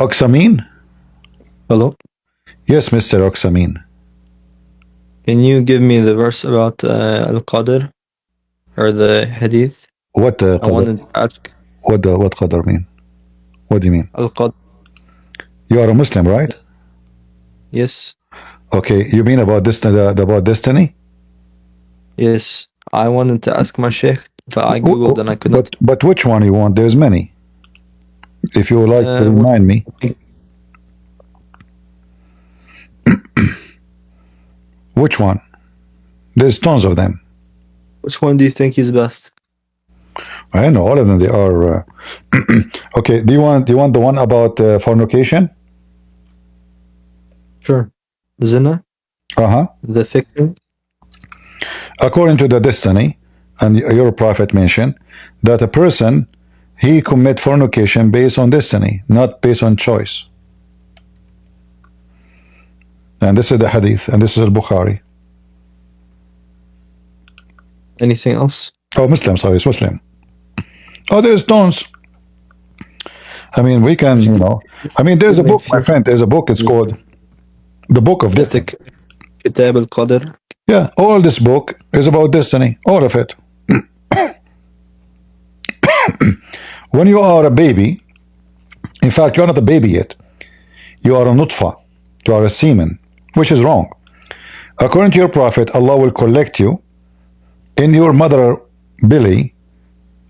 Osyamin? Hello? Yes, Mr. Osyamin. Can you give me the verse about Al-Qadr or the Hadith? What I qadr? wanted to ask What qadr mean? What do you mean? Al-Qadr. You are a Muslim, right? Yes, Okay, you mean about this about destiny? yes. I wanted to ask my sheikh, but I googled and I could not. But which one you want? There's many. If you would like to remind me. Which one? There's tons of them. Which one do you think is best? I know all of them. They are okay. Do you want the one about fornication? Sure. Zina, the fiction. According to the destiny, and your prophet mentioned that a person he commit fornication based on destiny, not based on choice. And this is the hadith, and this is al-Bukhari. Anything else? Oh, Muslim, sorry, it's Muslim. Oh, there's tons. I mean, we can, you know. I mean, there's a book, my friend. There's a book. It's called the Book of Destiny. Kitab al-Qadr. Yeah, all this book is about destiny. All of it. When you are a baby, in fact, you're not a baby yet. You are a nutfa. You are a semen, which is wrong. According to your prophet, Allah will collect you in your mother belly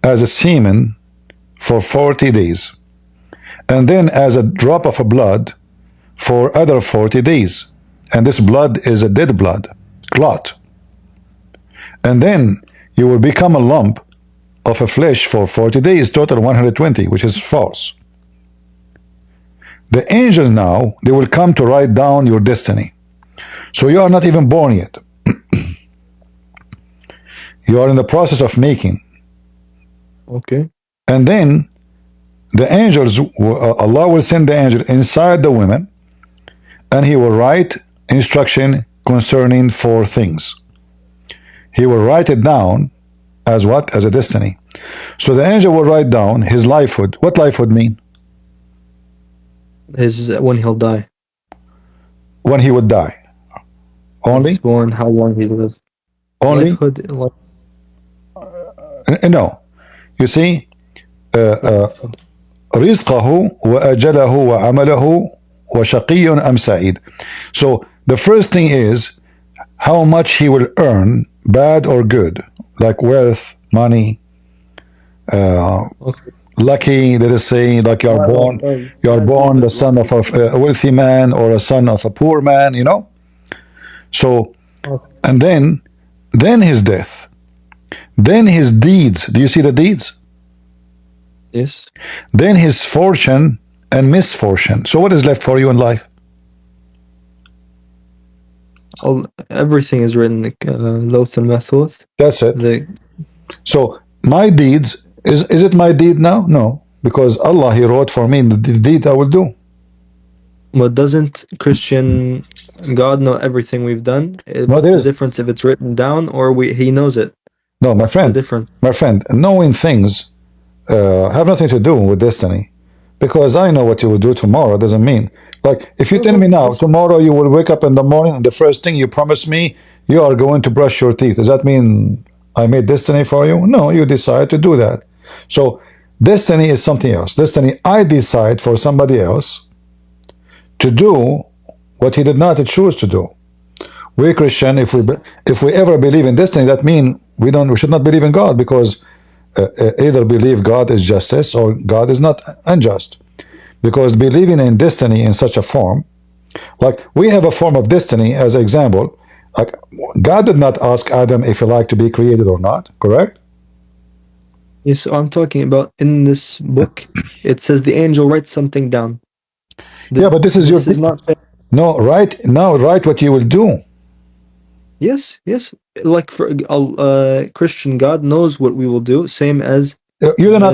as a semen for 40 days. And then as a drop of blood for other 40 days. And this blood is a dead blood, clot. And then you will become a lump of a flesh for 40 days, total 120, which is false. The angels now, they will come to write down your destiny. So you are not even born yet. You are in the process of making. Okay. And then the angels, Allah will send the angel inside the women, and he will write instruction concerning 4 things. He will write it down as what? As a destiny. So the angel will write down his lifehood. What lifehood mean? When he'll die. When he would die. Only? He's born, how long he lived. Only? Lifehood, no. You see, رزقه وأجله وعمله وشقي أم سعيد. So the first thing is how much he will earn, bad or good, like wealth, money, lucky, let us say, like you are born the son of a wealthy man or a son of a poor man, you know. So, and then his death, then his deeds. Do you see the deeds? Yes. Then his fortune and misfortune. So what is left for you in life? Everything is written like Lawth and Mahfuz. That's it. So my deeds, is it my deed now? No, because Allah, he wrote for me the deed I will do. But doesn't Christian God know everything we've done? What's the difference if it's written down or he knows it? No, my friend. My friend, knowing things have nothing to do with destiny. Because I know what you will do tomorrow doesn't mean. Like, if you tell me now, tomorrow you will wake up in the morning and the first thing you promise me, you are going to brush your teeth. Does that mean I made destiny for you? No, you decide to do that. So, destiny is something else. Destiny, I decide for somebody else to do what he did not choose to do. We Christian, if we ever believe in destiny, that means we should not believe in God, because either believe God is justice or God is not unjust. Because believing in destiny in such a form, like we have a form of destiny as an example, like God did not ask Adam if he liked to be created or not, correct? Yes, so I'm talking about in this book, it says the angel writes something down. Yeah, but this is not no, right now, write what you will do. Yes, yes. Like for Christian, God knows what we will do, same as you do not.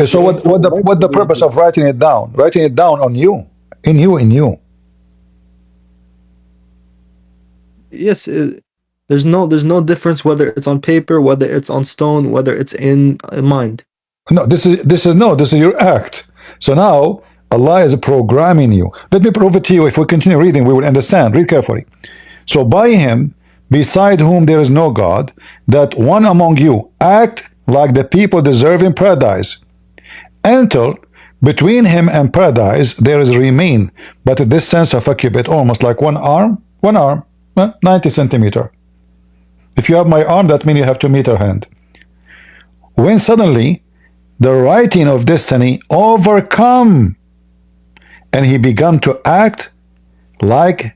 So what the purpose of writing it down? Writing it down on you, in you. Yes, there's no difference whether it's on paper, whether it's on stone, whether it's in mind. No, this is your act. So now Allah is programming you. Let me prove it to you. If we continue reading, we will understand. Read carefully. So by him, beside whom there is no God, that one among you act like the people deserving paradise. Enter between him and paradise there is remain, but a distance of a cubit, almost like one arm, 90 centimeter. If you have my arm, that means you have 2 meter hand. When suddenly the writing of destiny overcome, and he began to act like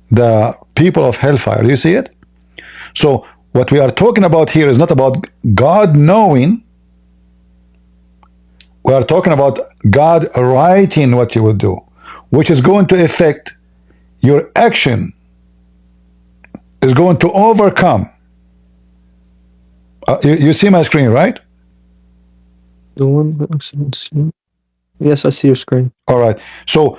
the people of hellfire. Do you see it? So what we are talking about here is not about God knowing. We are talking about God writing what you will do, which is going to affect your action, is going to overcome. You see my screen, right? The one. Yes, I see your screen. All right. So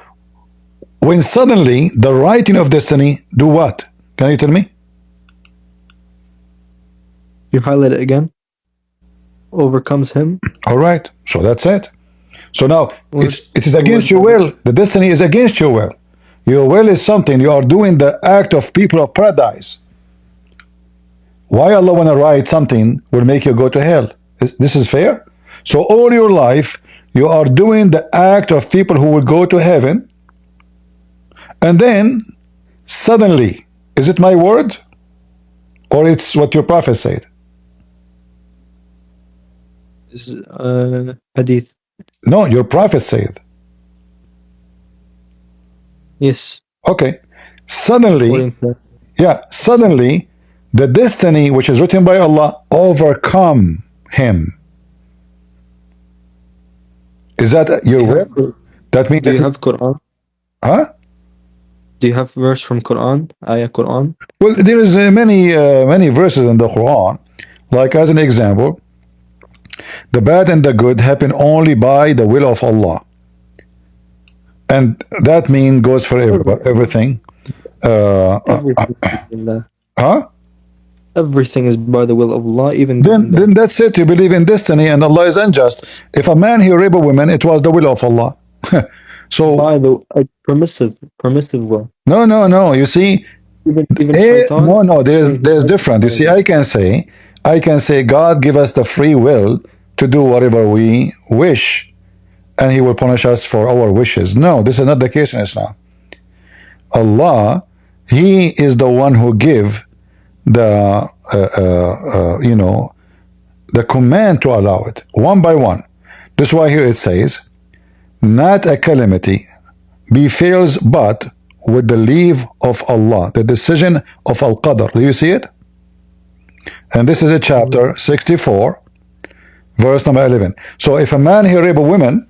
when suddenly the writing of destiny do what? Can you tell me? You highlight it again. Overcomes him. All right. So that's it. So now it is against your will. The destiny is against your will. Your will is something. You are doing the act of people of paradise. Why Allah want to write something will make you go to hell? This is fair? So all your life you are doing the act of people who will go to heaven, and then suddenly, is it my word or it's what your prophet said? Is hadith. No, your prophet said. Yes. Okay. Suddenly, suddenly the destiny which is written by Allah overcome him. Is that your will? That means do you have Quran? Huh? Do you have verse from Quran? Ayah Quran? Well, there is many verses in the Quran. Like as an example, the bad and the good happen only by the will of Allah, and that mean goes for everything. Huh? Everything is by the will of Allah, even then that's it. You believe in destiny, and Allah is unjust. If a man he rape a woman, it was the will of Allah. So by the permissive will. No. You see, no. There's different. You see, I can say God give us the free will to do whatever we wish, and He will punish us for our wishes. No, this is not the case in Islam. Allah, He is the one who give the the command to allow it one by one. That's why here it says, not a calamity befalls but with the leave of Allah, the decision of Al-Qadr. Do you see it? And this is a chapter 64, verse number 11. So if a man he rape a woman,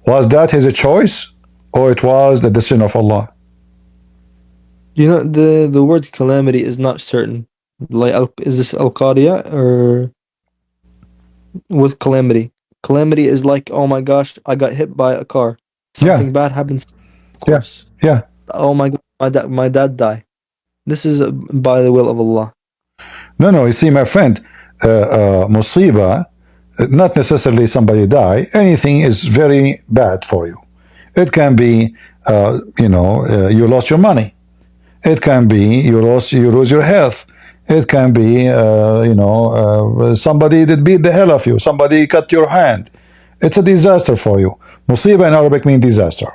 was that his choice or it was the decision of Allah? You know, the word calamity is not certain. Like, is this al-qariya or what calamity? Calamity is like, oh my gosh, I got hit by a car. Something bad happens. Of course. Yeah. Oh my God, my dad died. This is by the will of Allah. No. You see, my friend, musiba, not necessarily somebody die. Anything is very bad for you. It can be, you lost your money. It can be you lose your health. It can be somebody that beat the hell of you. Somebody cut your hand. It's a disaster for you. Musiba in Arabic means disaster.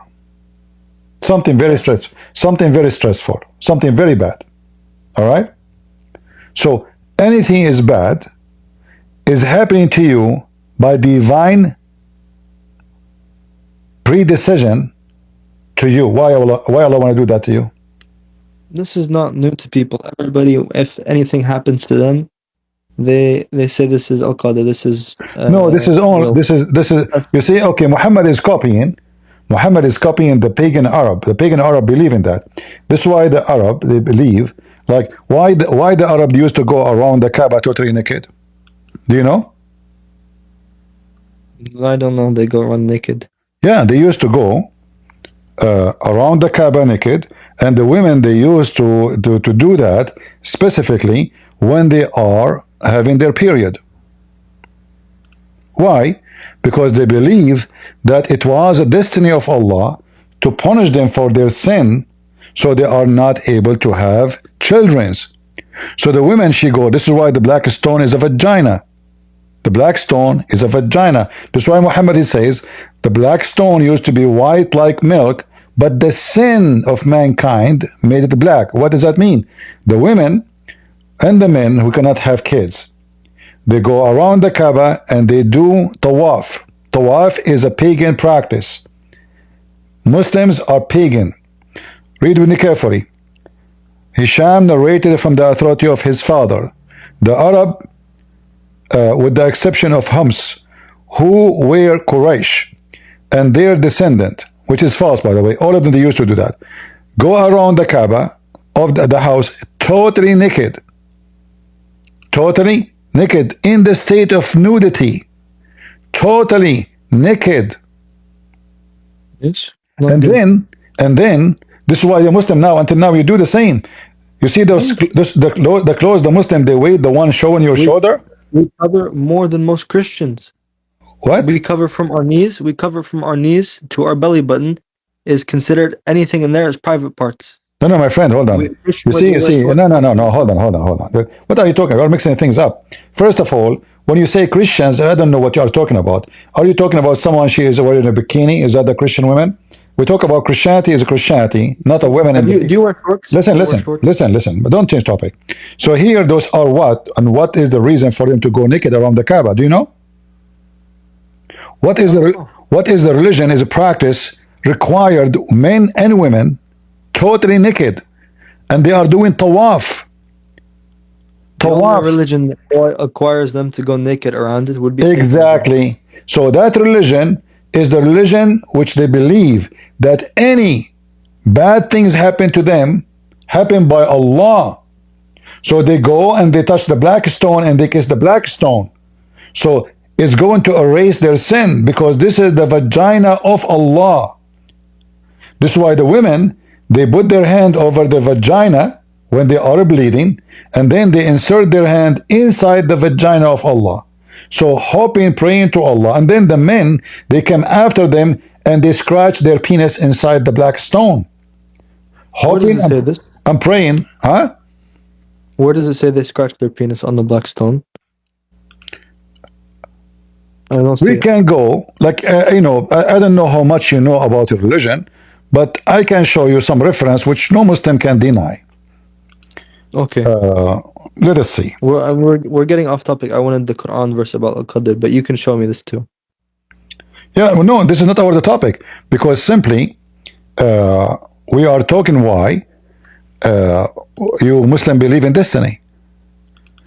Something very stressful. Something very stressful. Something very bad. All right. So anything is bad is happening to you by divine predecision to you. Why Allah want to do that to you? This is not new to people. Everybody, if anything happens to them, they say this is al-qadr. This is no. This is all. This is. You see, okay. Muhammad is copying the pagan Arab. The pagan Arab believe in that. This is why the Arab they believe. Like why the Arab used to go around the Kaaba totally naked. Do you know? I don't know. They go around naked. Yeah, they used to go around the Kaaba naked. And the women, they used to do that specifically when they are having their period. Why? because they believe that it was a destiny of Allah to punish them for their sin, so they are not able to have children. So the women, she go, this is why the black stone is a vagina. The black stone is a vagina. That's why Muhammad, he says, the black stone used to be white like milk, but the sin of mankind made it black. What does that mean? The women and the men who cannot have kids, they go around the Kaaba and they do tawaf. Tawaf is a pagan practice. Muslims are pagan. Read with me carefully. Hisham narrated from the authority of his father. The Arab, with the exception of Hums, who were Quraysh, and their descendant, which is false, by the way, all of them, they used to do that, go around the Kaaba of the house totally naked. Totally naked, in the state of nudity. Totally naked. Yes. And then, this is why the Muslim now, until now, you do the same. You see the clothes the Muslim, they wear, the one showing your shoulder? We cover more than most Christians. What? We cover from our knees. We cover from our knees to our belly button. Is considered anything in there as private parts. No, my friend, hold on. You see, no, hold on. What are you talking about? You're mixing things up. First of all, when you say Christians, I don't know what you are talking about. Are you talking about someone, she is wearing a bikini? Is that the Christian women? We talk about Christianity as a Christianity, not a women. Do you wear shorts? Listen. But don't change topic. So here, those are what? And what is the reason for them to go naked around the Kaaba? Do you know? What is the religion, is a practice required men and women totally naked, and they are doing tawaf. Tawaf. The religion that acquires them to go naked around it would be exactly. So that religion is the religion which they believe that any bad things happen to them happen by Allah. So they go and they touch the black stone and they kiss the black stone. So it's going to erase their sin, because this is the vagina of Allah. This is why the women, they put their hand over the vagina when they are bleeding, and then they insert their hand inside the vagina of Allah. So hoping, praying to Allah. And then the men, they come after them and they scratch their penis inside the black stone. Hoping, where does it say this? I'm praying. Huh? Where does it say they scratch their penis on the black stone? I don't we can go, like, I don't know how much you know about your religion, but I can show you some reference which no Muslim can deny. Okay. Let us see. We're getting off topic. I wanted the Quran verse about Al-Qadr, but you can show me this too. Yeah, well, no, this is not our topic, because simply we are talking why you Muslim believe in destiny.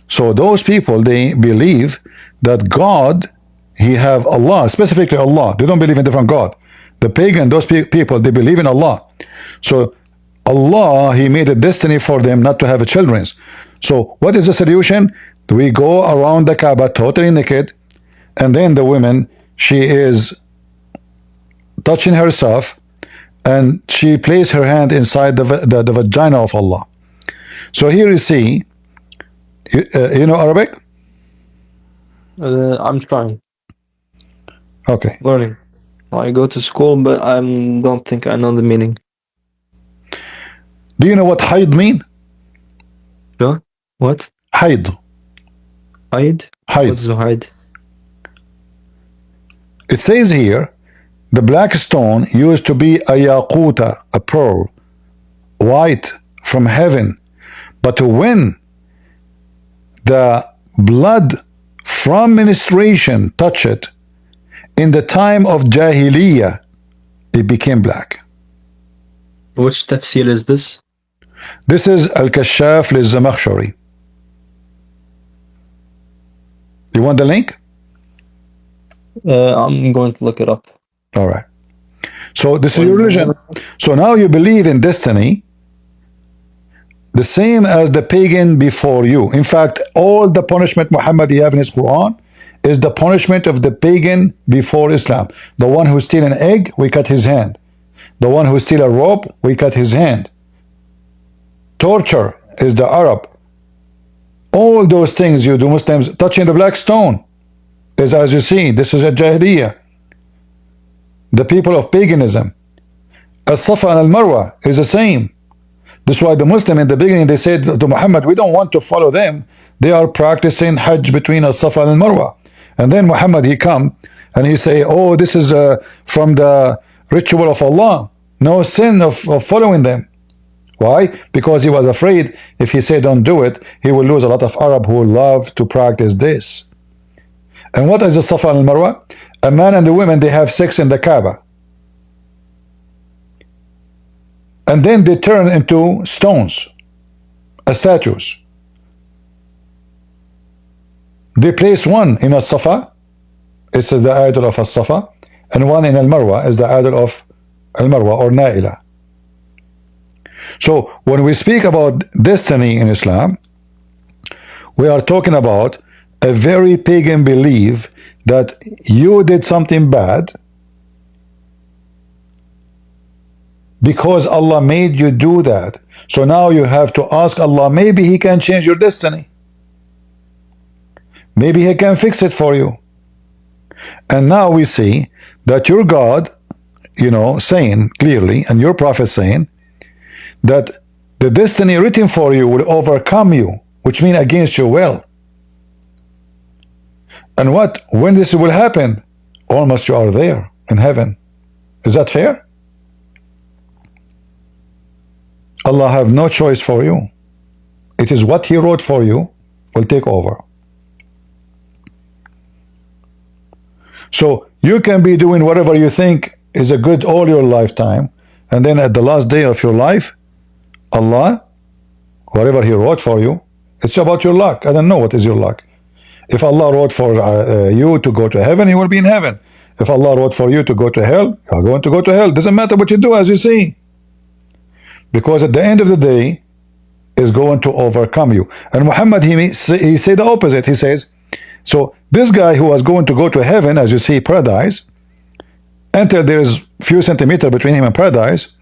So those people, they believe that God, He have Allah, specifically Allah. They don't believe in different God. The pagan, those people, they believe in Allah. So Allah, He made a destiny for them not to have children. So what is the solution? We go around the Kaaba totally naked, and then the woman, she is touching herself, and she places her hand inside the vagina of Allah. So here you see, you know Arabic? I'm trying. Okay. Learning. I go to school, but I don't think I know the meaning. Do you know what haid mean? Sure. What? Haid. Haid? Haid. What's haid? It says here, the black stone used to be a yaquta, a pearl, white from heaven. But when the blood from menstruation touched it, in the time of Jahiliyyah, it became black. Which tafsir is this? This is Al-Kashaf Liz-Zamakhshari. You want the link? I'm going to look it up. All right. So this is your religion. So now you believe in destiny, the same as the pagan before you. In fact, all the punishment Muhammad have in his Quran is the punishment of the pagan before Islam. The one who steal an egg, we cut his hand. The one who steal a rope, we cut his hand. Torture is the Arab. All those things you do, Muslims, touching the black stone is, as you see, this is a Jahiliyyah, the people of paganism. As-Safa and Al-Marwa is the same. That's why the Muslim in the beginning, they said to Muhammad, we don't want to follow them. They are practicing Hajj between As-Safa and Al-Marwa. And then Muhammad, he come and he say, oh, this is from the ritual of Allah. No sin of following them. Why? Because he was afraid if he said don't do it, he will lose a lot of Arab who love to practice this. And what is the Safa and Marwa? A man and a woman, they have sex in the Kaaba. And then they turn into stones, statues. They place one in a Safa, it's the idol of a Safa, and one in Al-Marwa is the idol of Al-Marwa or Naila. So when we speak about destiny in Islam, we are talking about a very pagan belief that you did something bad because Allah made you do that. So now you have to ask Allah, maybe He can change your destiny. Maybe He can fix it for you. And now we see that your God, you know, saying clearly, and your Prophet saying, that the destiny written for you will overcome you, which means against your will. And what? When this will happen, almost you are there in heaven. Is that fair? Allah have no choice for you. It is what He wrote for you will take over. So you can be doing whatever you think is a good all your lifetime, and then at the last day of your life, Allah, whatever He wrote for you, it's about your luck. I don't know what is your luck. If Allah wrote for you to go to heaven, you will be in heaven. If Allah wrote for you to go to hell, you are going to go to hell. Doesn't matter what you do, as you see. Because at the end of the day, is going to overcome you. And Muhammad, he said the opposite. He says, so this guy who was going to go to heaven, as you see, paradise, until there is few centimeters between him and paradise,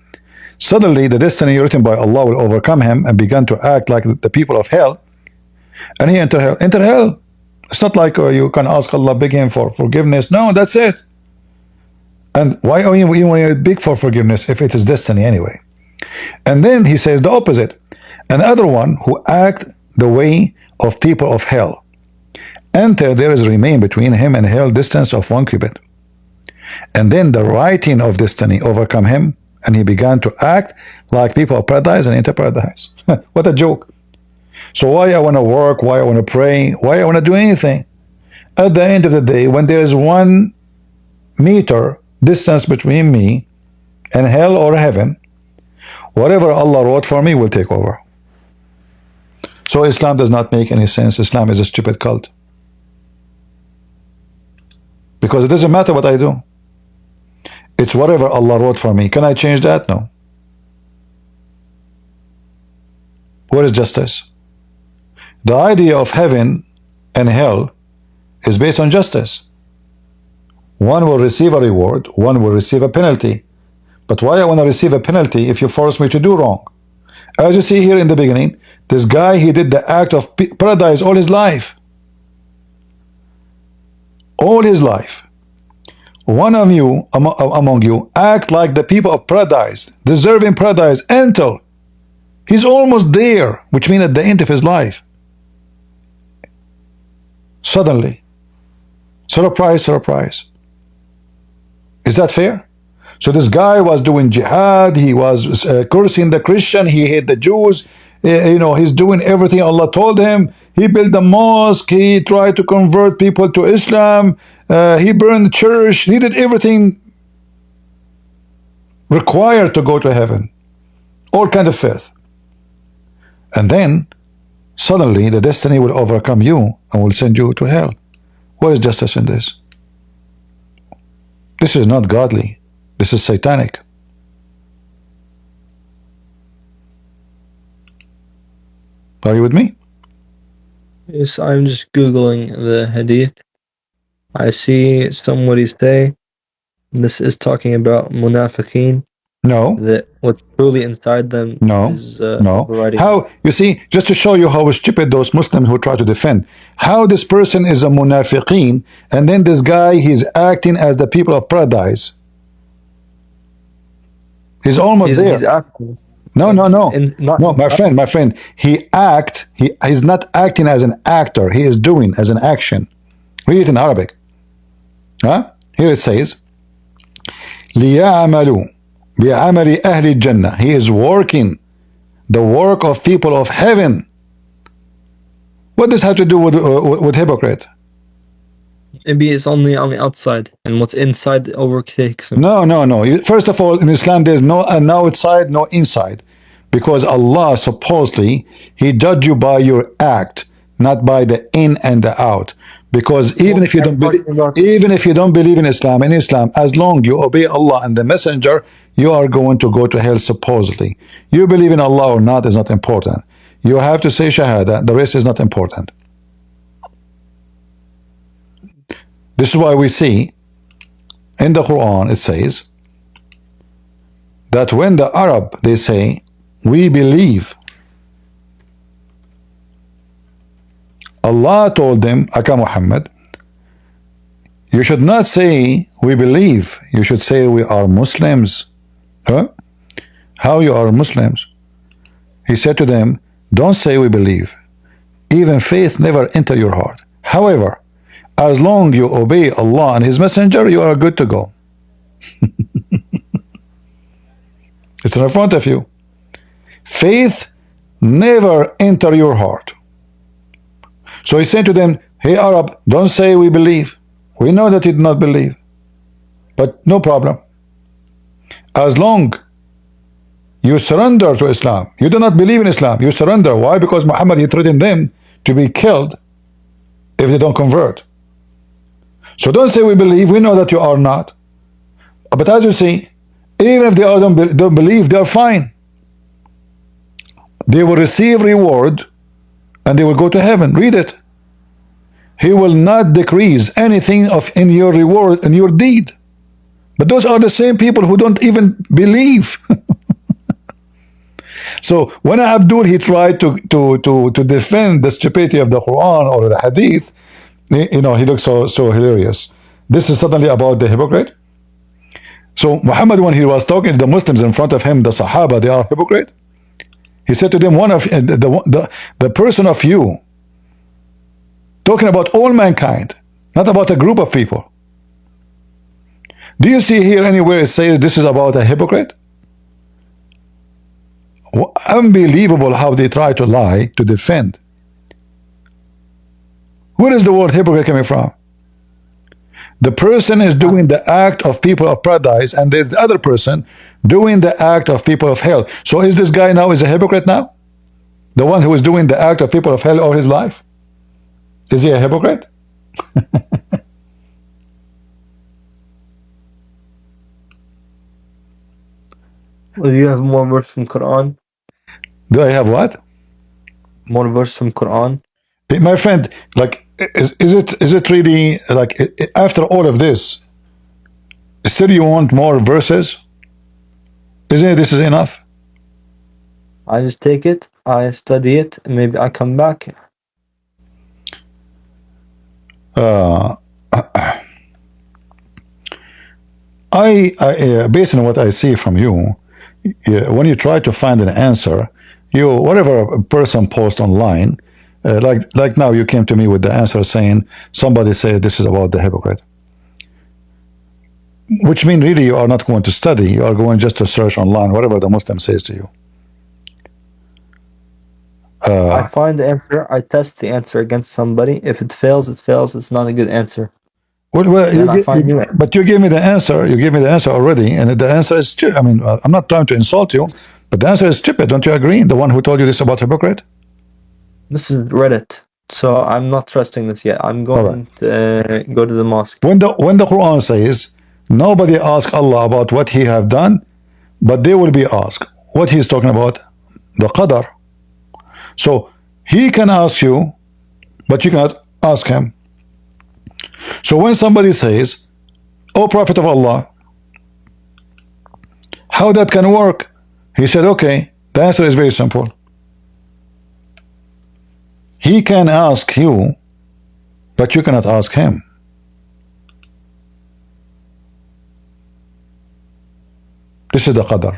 suddenly the destiny written by Allah will overcome him and begin to act like the people of hell, and he enter hell. Enter hell. It's not like you can ask Allah, beg Him for forgiveness. No, that's it. And why are you beg for forgiveness if it is destiny anyway? And then he says the opposite. Another one who act the way of people of hell, until there is remain between him and hell distance of 1 cubit. And then the writing of destiny overcome him, and he began to act like people of paradise and enter paradise. What a joke. So why I want to work, why I want to pray, why I want to do anything? At the end of the day, when there is 1 meter distance between me and hell or heaven, whatever Allah wrote for me will take over. So Islam does not make any sense. Islam is a stupid cult. Because it doesn't matter what I do. It's whatever Allah wrote for me. Can I change that? No. What is justice? The idea of heaven and hell is based on justice. One will receive a reward, one will receive a penalty. But why I want to receive a penalty if you force me to do wrong? As you see here in the beginning, this guy, he did the act of paradise all his life. All his life. One of you, among you, act like the people of paradise, deserving paradise until he's almost there, which means at the end of his life. Suddenly, surprise, surprise. Is that fair? So this guy was doing jihad, he was cursing the Christian, he hate the Jews, you know, he's doing everything Allah told him. He built a mosque, he tried to convert people to Islam, he burned the church, he did everything required to go to heaven. All kind of faith. And then, suddenly, the destiny will overcome you and will send you to hell. What is justice in this? This is not godly. This is satanic. Are you with me? Yes, I'm just Googling the hadith. I see somebody say this is talking about munafiqeen. No. that what's truly inside them No, is no. overriding. How, you see, just to show you how stupid those Muslims who try to defend, how this person is a munafiqeen, and then this guy, he's acting as the people of paradise. He's almost He's there. acting, No, no, but no. not No, inside. my friend, he's not acting as an actor. He is doing as an action. Read it in Arabic. Huh? Here it says, لِيَعْمَلُوا بِعَمَلِ أَهْلِ الْجَنَّةِ. He is working the work of people of heaven. What does have to do with hypocrite? Maybe it's only on the outside, and what's inside overtakes him. No, no, no. First of all, in Islam, there's no outside, no inside. Because Allah, supposedly, He judge you by your act, not by the in and the out. Because even if you don't believe in Islam, as long you obey Allah and the Messenger, you are going to go to hell supposedly. You believe in Allah or not is not important. You have to say Shahada. The rest is not important. This is why we see in the Quran it says that when the Arab they say we believe, Allah told them, Aka Muhammad, you should not say we believe, you should say we are Muslims. Huh? How you are Muslims? He said to them, don't say we believe. Even faith never enter your heart. However, as long you obey Allah and His Messenger, you are good to go. It's in front of you. Faith never enter your heart. So he said to them, hey Arab, don't say we believe. We know that you did not believe. But no problem. As long you surrender to Islam, you do not believe in Islam, you surrender. Why? Because Muhammad, he threatened them to be killed if they don't convert. So don't say we believe, we know that you are not. But as you see, even if they don't believe, they are fine. They will receive reward and they will go to heaven. Read it. He will not decrease anything in your reward and your deed. But those are the same people who don't even believe. So when Abdul he tried to defend the stupidity of the Quran or the Hadith, he looks so hilarious. This is suddenly about the hypocrite. So Muhammad, when he was talking to the Muslims in front of him, the Sahaba, they are hypocrite. He said to them, one of the person of you, talking about all mankind, not about a group of people. Do you see here anywhere it says this is about a hypocrite? Unbelievable how they try to lie to defend. Where is the word hypocrite coming from? The person is doing the act of people of paradise, and there's the other person doing the act of people of hell. So is this guy now is a hypocrite now? The one who is doing the act of people of hell all his life? Is he a hypocrite? Well, you have more verse from Quran? Do I have what? More verse from Quran? My friend, like, is it really, like, after all of this, still you want more verses? Isn't it this is enough? I just take it, I study it, and maybe I come back. Based on what I see from you, when you try to find an answer, whatever a person posts online, like now you came to me with the answer saying somebody said this is about the hypocrite, which means really you are not going to study, you are going just to search online whatever the Muslim says to you. I find the answer, I test the answer against somebody. If it fails, it fails. It's not a good answer. But you gave me the answer. You gave me the answer already, and the answer is stupid. I mean, I'm not trying to insult you, but the answer is stupid. Don't you agree? The one who told you this about hypocrite? This is Reddit, so I'm not trusting this yet. I'm going to go to the mosque. When the Quran says nobody ask Allah about what he have done, but they will be asked. What he is talking about? The qadar. So he can ask you, but you cannot ask him. So when somebody says, "O Prophet of Allah, How that can work? He said, okay, the answer is very simple. He can ask you, but you cannot ask him. This is the qadar.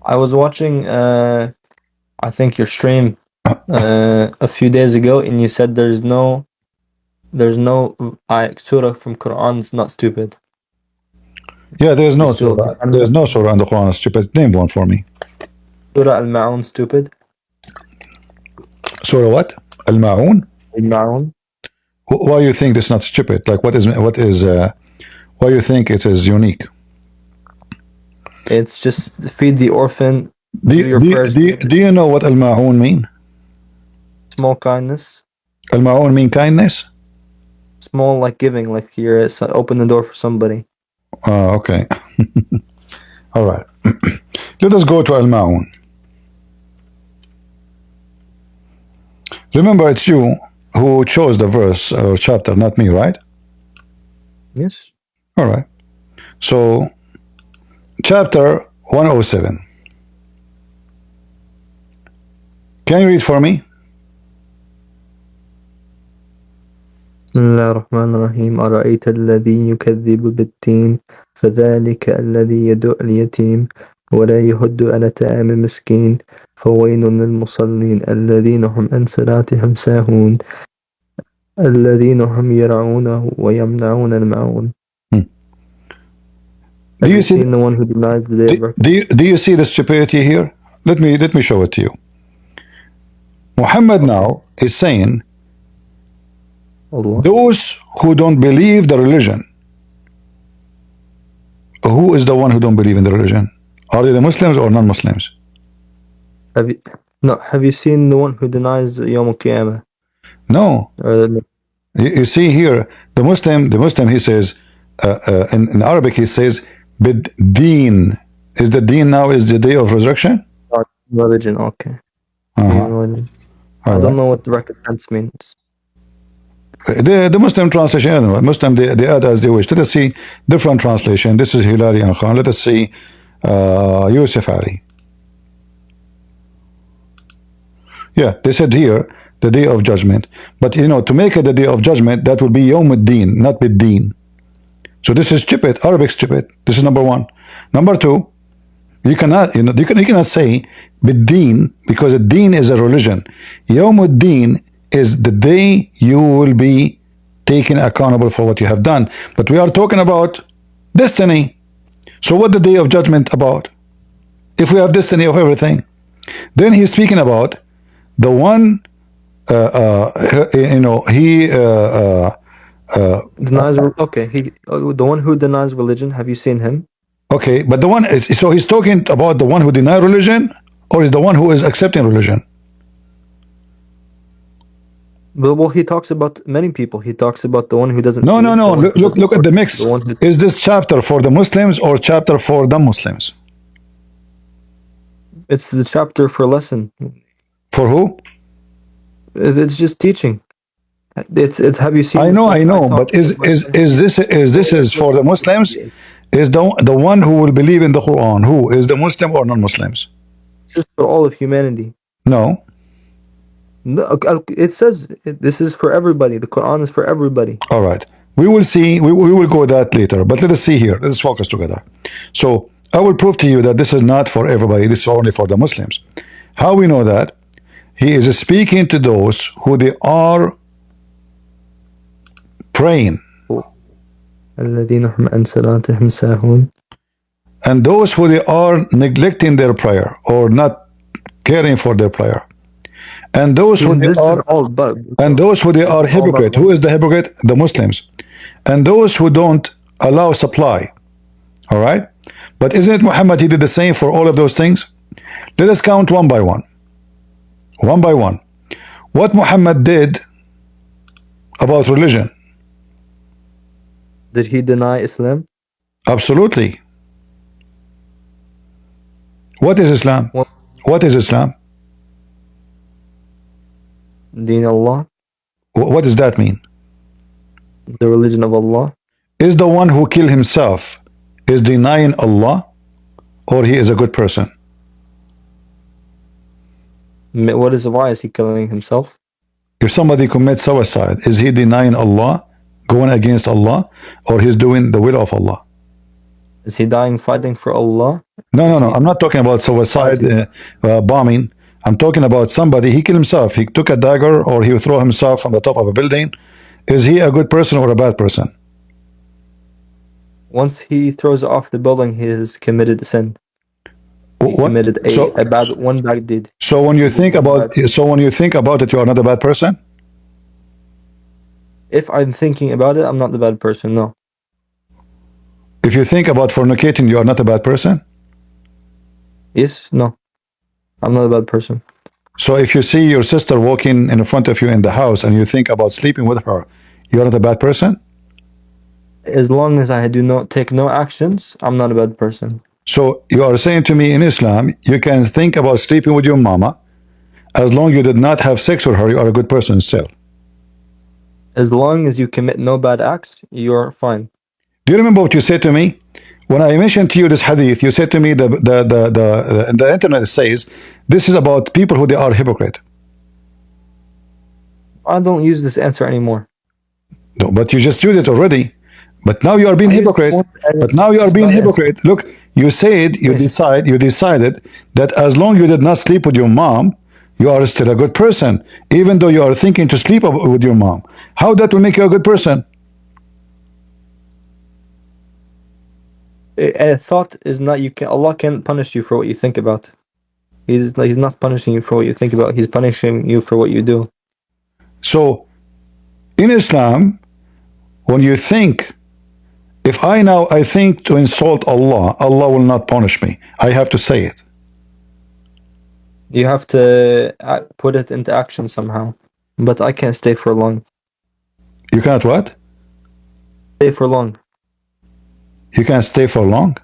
I was watching, I think your stream a few days ago, and you said there's no surah from Quran is not stupid. Yeah, there's You no still surah. defend There's that? no surah in the Quran. Stupid. Name one for me. Surah Al-Ma'un stupid? Surah what? Al-Ma'un? Al-Ma'un? Why you think this is not stupid? Like what is why you think it is unique? It's just feed the orphan, Do do you, your do, you, prayers, do, you, do you know what Al-Ma'un mean? small kindness. Al-Ma'un mean kindness? Small like giving, like you're open the door for somebody. Okay. All right. Let us go to Al-Ma'un. Remember, it's you who chose the verse or chapter, not me, right? Yes. All right. So, chapter 107. Can you read for me? بسم الله الرحمن الرحيم أرأيت الذي يكذب بالدين فذلك الذي يدعو اليتيم ولا يهد على طعام المسكين فويل للمصلين الذين هم عن صلاتهم ساهون الذين هم يرعون ويمنعون الماعون. Do you see seen the one who denies the day of reckoning? do you see the stupidity here? Let me show it to you. Muhammad now is saying Allah. those who don't believe the religion. Who is the one who don't believe in the religion? Are they the Muslims or non-Muslims? Have you seen the one who denies Yawm al-Qiyamah? No. You see here, the Muslim, he says, in Arabic, he says, bid-deen. Is the deen now is the day of resurrection? Religion, okay. Religion. I don't know what the recompense means. The Muslim translation, I don't know, Muslim, they add as they wish. Let us see different translation. This is Hilary and Khan. Let us see Yusuf Ali. Yeah, they said here, the day of judgment. But you know, to make it the day of judgment, that would be Yawm ad-Din, not bid-Din. So this is stupid, Arabic stupid. This is number one. Number two, you cannot say bid-Din because a Din is a religion. Yawm ad-Din is the day you will be taken accountable for what you have done. But we are talking about destiny. So what the day of judgment about? If we have destiny of everything, then he's speaking about the one, denies. Okay, the one who denies religion. Have you seen him? Okay, but the one is, so he's talking about the one who denies religion, or the one who is accepting religion? Well, he talks about many people. He talks about the one who doesn't. No. Look at the mix. Is this chapter for the Muslims or chapter for the Muslims? It's the chapter for lesson. For who? It's just teaching. It's. Have you seen? I know. But is this is for the Muslims? Is the one who will believe in the Quran? Who is the Muslim or non-Muslims? It's just for all of humanity. No. No, it says this is for everybody. The Quran is for everybody. All right. We will see. We will go that later. But let us see here. Let's focus together. So I will prove to you that this is not for everybody. This is only for the Muslims. How we know that? He is speaking to those who they are praying. And those who they are neglecting their prayer or not caring for their prayer. And those who they are hypocrite. Who is the hypocrite? The Muslims. And those who don't allow supply. All right? But isn't it Muhammad, he did the same for all of those things? Let us count one by one. One by one. What Muhammad did about religion. Did he deny Islam? Absolutely. What is Islam? What is Islam? Deen Allah. What does that mean? The religion of Allah. Is the one who killed himself is denying Allah, or he is a good person? Why is he killing himself? If somebody commits suicide, is he denying Allah, going against Allah, or he's doing the will of Allah? Is he dying fighting for Allah? No. I'm not talking about suicide bombing. I'm talking about somebody, he killed himself. He took a dagger or he threw himself from the top of a building. Is he a good person or a bad person? Once he throws off the building, he has committed a sin. He committed a bad deed. So when you think about it, you are not a bad person? If I'm thinking about it, I'm not the bad person, no. If you think about fornicating, you are not a bad person? Yes, no. I'm not a bad person. So if you see your sister walking in front of you in the house and you think about sleeping with her, you are not a bad person? As long as I do not take no actions, I'm not a bad person. So you are saying to me in Islam, you can think about sleeping with your mama, as long as you did not have sex with her, you are a good person still. As long as you commit no bad acts, you're fine. Do you remember what you said to me? When I mentioned to you this hadith, you said to me the internet says this is about people who they are hypocrite. I don't use this answer anymore. No, but you just used it already. But now you are being hypocrite. But now you are being hypocrite. Look, you said you decided that as long as you did not sleep with your mom, you are still a good person, even though you are thinking to sleep with your mom. How that will make you a good person? A thought is not, Allah can't punish you for what you think about. He's not punishing you for what you think about. He's punishing you for what you do. So, in Islam, when you think, if I think to insult Allah, Allah will not punish me. I have to say it. You have to put it into action somehow. But I can't stay for long. You cannot what? Stay for long. You can't stay for long?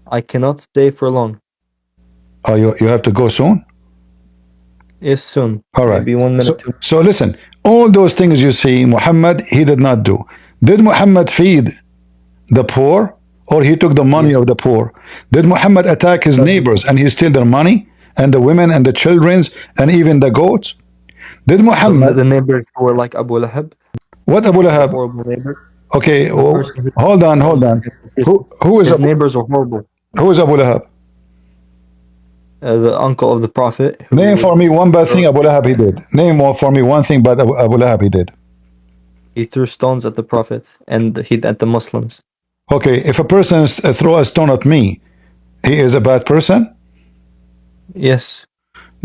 I cannot stay for long. Oh, you have to go soon? Yes, soon. All right. Maybe 1 minute. So listen, all those things you see, Muhammad, he did not do. Did Muhammad feed the poor, or he took the money of the poor? Did Muhammad attack his neighbors and he steal their money, and the women and the children's and even the goats? Did Muhammad... The neighbors were like Abu Lahab? What Abu Lahab? Horrible neighbor. Okay, hold on. Who is his neighbors are horrible. Who is Abu Lahab? The uncle of the Prophet. Name for me one bad thing Abu Lahab he did. Name for me one thing bad Abu Lahab he did. He threw stones at the Prophet and at the Muslims. Okay, if a person throw a stone at me, he is a bad person? Yes.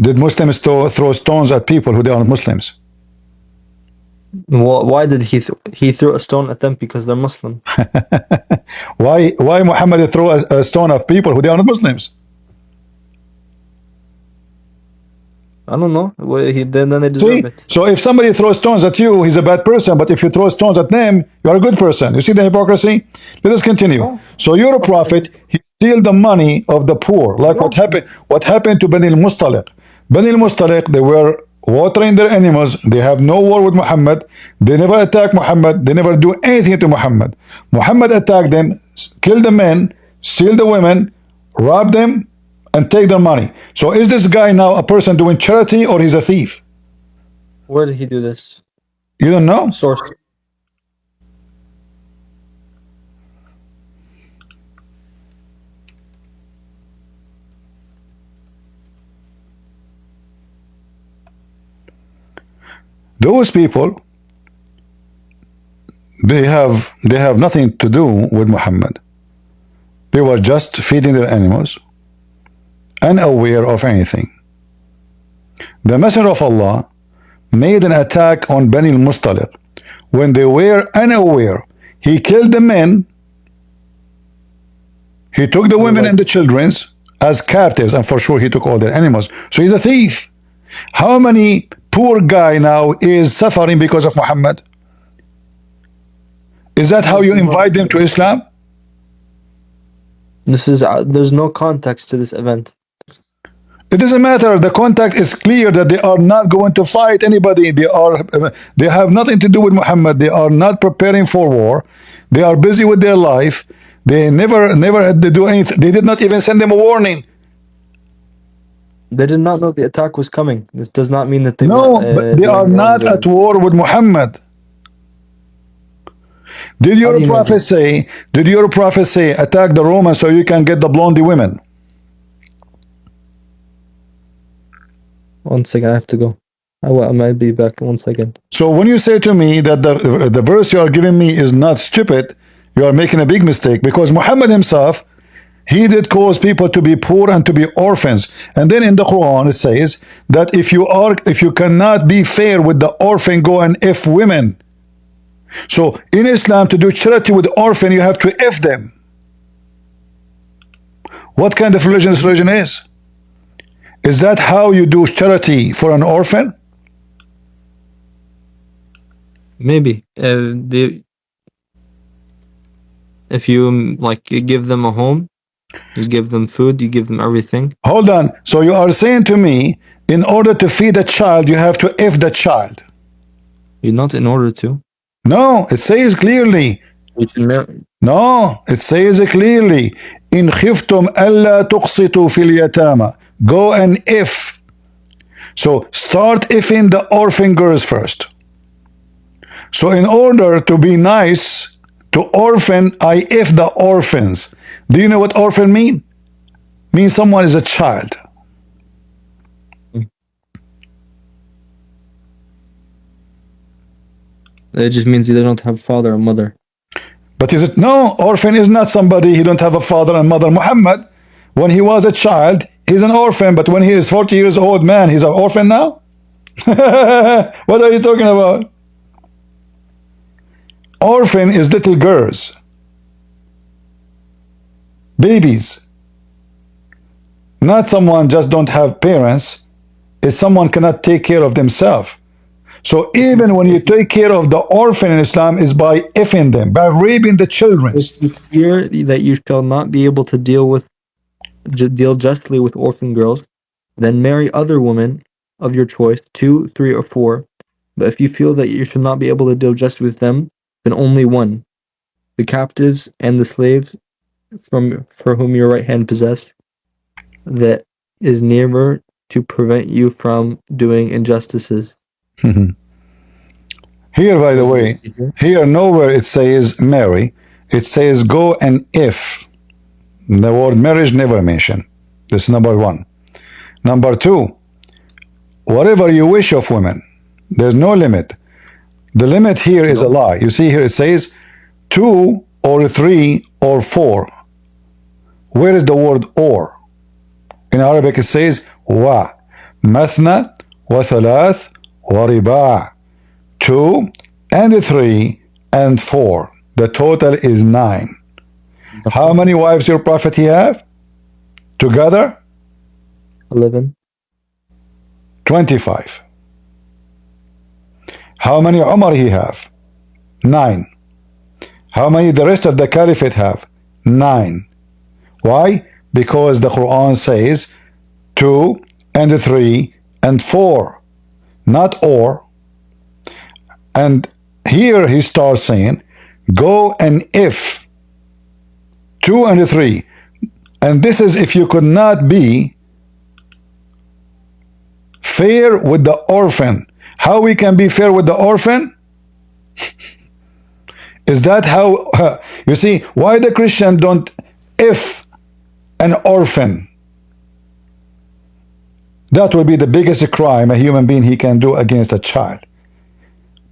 Did Muslims throw stones at people who they aren't Muslims? Why did he threw a stone at them? Because they're Muslim. Why Muhammad throw a stone at people who they aren't Muslims? I don't know. Then they deserve it. So if somebody throws stones at you, he's a bad person. But if you throw stones at them, you are a good person. You see the hypocrisy? Let us continue. Oh. So you're a prophet. He steal the money of the poor. Like what happened to Bani al-Mustaliq. Bani al-Mustaliq, they were watering their animals. They have no war with Muhammad. They never attack Muhammad. They never do anything to Muhammad. Muhammad attacked them, killed the men, steal the women, rob them, and take their money. So is this guy now a person doing charity, or he's a thief? Where did he do this? You don't know? Source. Those people, they have nothing to do with Muhammad. They were just feeding their animals, unaware of anything. The Messenger of Allah made an attack on Bani al-Mustaliq when they were unaware. He killed the men, he took the women and the children as captives, and for sure he took all their animals. So he's a thief. How many poor guy now is suffering because of Muhammad? Is that how you invite them to Islam? There's no context to this event. It doesn't matter. The contact is clear that they are not going to fight anybody. They have nothing to do with Muhammad. They are not preparing for war. They are busy with their life. They never had to do anything. They did not even send them a warning. They did not know the attack was coming. This does not mean that they No, were, but they are doing not wrongdoing. at war with Muhammad. Did your prophet say? Did your prophet say, attack the Romans so you can get the blondie women? One second, I have to go. I might be back in 1 second. So when you say to me that the verse you are giving me is not stupid, you are making a big mistake, because Muhammad himself, he did cause people to be poor and to be orphans. And then in the Quran it says that if you cannot be fair with the orphan, go and F women. So in Islam, to do charity with the orphan, you have to F them. What kind of religion this religion is? Is that how you do charity for an orphan? Maybe. If you like, you give them a home, you give them food, you give them everything. Hold on. So you are saying to me, in order to feed a child, you have to F the child? You're not in order to. No, it says clearly. No, it says clearly. In khiftum alla tuqsitu fil yatama. Go and F. So start Fing the orphan girls first. So in order to be nice to orphan, I F the orphans. Do you know what orphan mean? Means someone is a child. It just means they don't have father or mother. But is it? No, orphan is not somebody who don't have a father and mother. Muhammad, when he was a child, he's an orphan, but when he is 40 years old, man, he's an orphan now? What are you talking about? Orphan is little girls, babies. Not someone just don't have parents. It's someone cannot take care of themselves. So even when you take care of the orphan in Islam is by effing them, by raping the children. If you fear that you shall not be able to deal justly with orphan girls, then marry other women of your choice, 2, 3, or 4. But if you feel that you should not be able to deal justly with them, then only one, the captives and the slaves for whom your right hand possessed, that is nearer to prevent you from doing injustices. Here, by the way, here nowhere it says marry. It says go and if. The word marriage never mentioned. This is number one. Number two, whatever you wish of women, there's no limit. The limit here is a lie. You see here it says 2 or 3 or 4. Where is the word or? In Arabic it says wa. Mathna wa thalath wa riba'. 2 and 3 and 4. The total is 9. How many wives your prophet he have? Together? 11. 25. How many Umar he have? 9. How many the rest of the caliphate have? 9. Why? Because the Quran says 2 and 3 and 4, not or. And here he starts saying, go and if 2 and 3. And this is if you could not be fair with the orphan. How we can be fair with the orphan? Is that how, you see, why the Christian don't if an orphan? That will be the biggest crime a human being he can do against a child.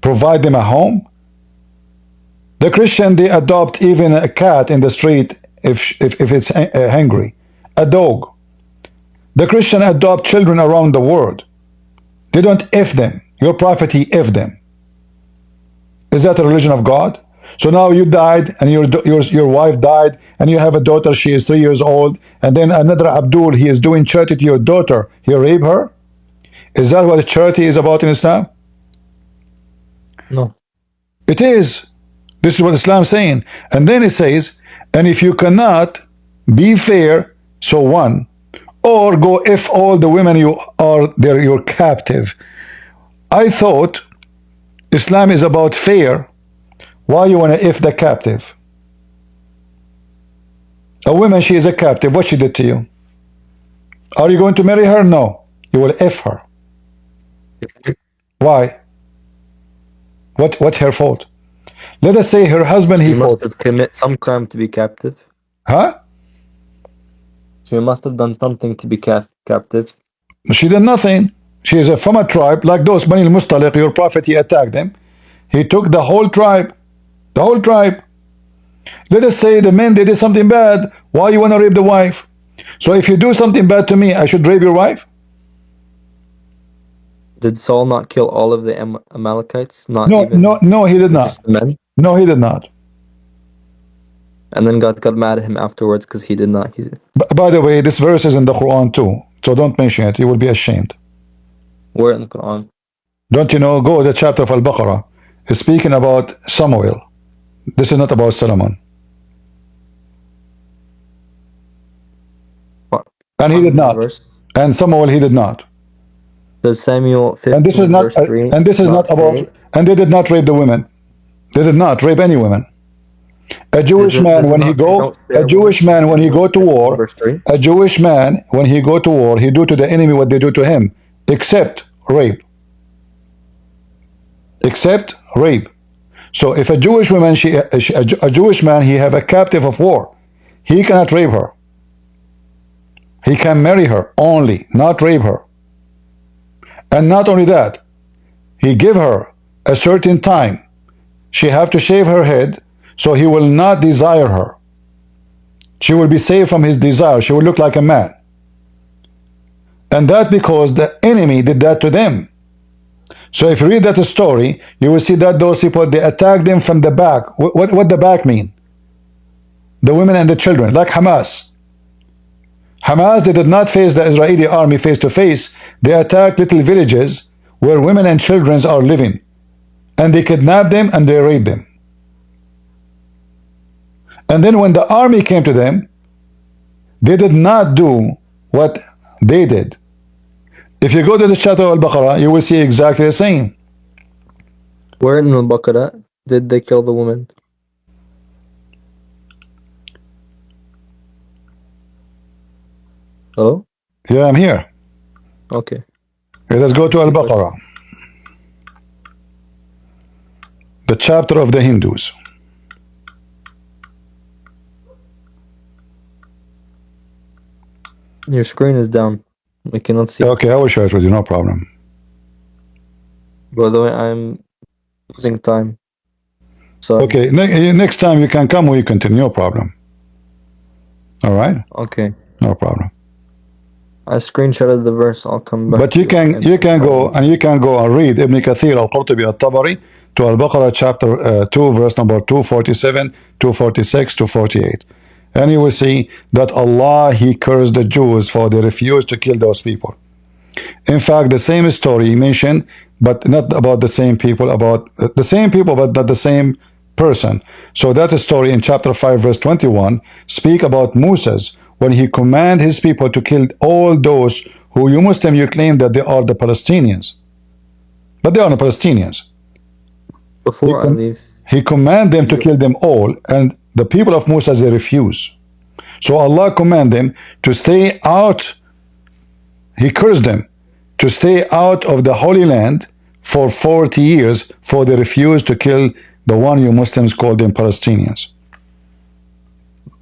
Provide them a home. The Christian, they adopt even a cat in the street if it's hungry, a dog. The Christian adopt children around the world. They don't F them. Your prophet, he F them. Is that a religion of God? So now you died and your wife died and you have a daughter, she is 3 years old, and then another ABDOOL, he is doing charity to your daughter, he rape her? Is that what charity is about in Islam? No. It is. This is what Islam is saying. And then it says, and if you cannot be fair, so 1, or go if all the women you are there, you're captive. I thought Islam is about fair. Why you want to if the captive? A woman, she is a captive. What she did to you? Are you going to marry her? No. You will if her. Why? What's her fault? Let us say her husband, he She must fought. have committed some crime to be captive. Huh? She must have done something to be captive. She did nothing. She is from a tribe like those Bani al-Mustaliq, your prophet, he attacked them. He took the whole tribe. The whole tribe. Let us say the men, they did something bad. Why you want to rape the wife? So if you do something bad to me, I should rape your wife? Did Saul not kill all of the Amalekites? Not No, even no, he did not. just the men? No, he did not. And then God got mad at him afterwards because he did not. By the way, this verse is in the Quran too. So don't mention it. You will be ashamed. Where in the Quran? Don't you know? Go to the chapter of Al-Baqarah. It's speaking about Samuel. This is not about Solomon. What? And he did not. Verse? And Samuel, he did not. Does Samuel 15, And this is not. verse 3 And this is not about. say, And they did not rape the women. They did not rape any women. A Jewish man when he go. A Jewish man when he go to war. Verse 3? A Jewish man when he go to war, he do to the enemy what they do to him, except rape. Except rape. So if a Jewish woman, a Jewish man, he have a captive of war, he cannot rape her. He can marry her only, not rape her. And not only that, he give her a certain time. She have to shave her head, so he will not desire her. She will be saved from his desire. She will look like a man. And that because the enemy did that to them. So if you read that story, you will see that those people, they attack them from the back. What the back mean? The women and the children, like Hamas. Hamas, they did not face the Israeli army face to face. They attacked little villages where women and children are living. And they kidnapped them and they raped them. And then when the army came to them, they did not do what they did. If you go to the chapter of Al-Baqarah, you will see exactly the same. Where in Al-Baqarah did they kill the woman? Hello? Yeah, I'm here. Okay. Okay, let's go to Al-Baqarah. The chapter of the Hindus. Your screen is down. We cannot see. Okay, I will share it with you, no problem. By the way, I'm losing time. So Okay, next time you can come, we continue, no problem. All right? okay. No problem. I screenshotted the verse. I'll come back. But you can go and read Ibn Kathir al-Qurtubi al-Tabari to Al-Baqarah chapter 2 verse number 247, 246, 248. And you will see that Allah, he cursed the Jews for they refused to kill those people. In fact, the same story mentioned, but not about the same people, about the same people, but not the same person. So that story in chapter 5 verse 21 speak about Moses when he commanded his people to kill all those who you Muslim, you claim that they are the Palestinians. But they are not Palestinians. Before I leave, he commanded them to kill them all, and the people of Musa, they refuse. So Allah commanded them to stay out. He cursed them to stay out of the Holy Land for 40 years, for they refused to kill the one you Muslims call them Palestinians.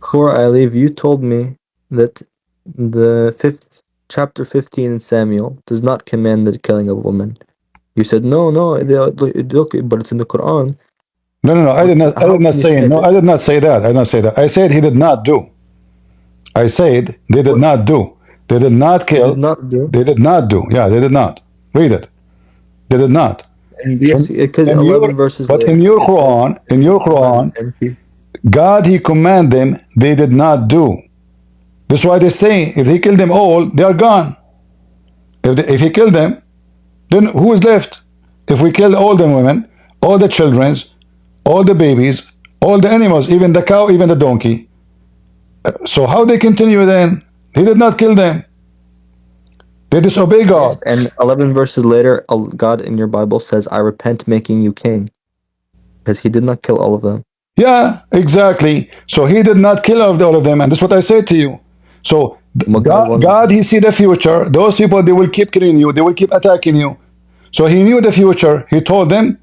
before I leave, you told me that the chapter 15 in Samuel does not command the killing of women. You said no, look, but it's in the Quran. No, I did not say no. I did not say that. I did not say that. I said he did not do. I said they did not do. They did not kill. They did not do. They did not do. Yeah, they did not. Read it. They did not. And yes, because 11 verses. But later, in your Quran, God, he commanded them. They did not do. That's why they say if he killed them all, they are gone. If he killed them, then who is left? If we kill all the women, all the children, all the babies, all the animals, even the cow, even the donkey. So how they continue then? He did not kill them. They disobey God. Yes, and 11 verses later, God in your Bible says, I repent making you king. Because he did not kill all of them. Yeah, exactly. So he did not kill all of them, and that's what I said to you. So God, he see the future. Those people, they will keep killing you. They will keep attacking you. So he knew the future. He told them,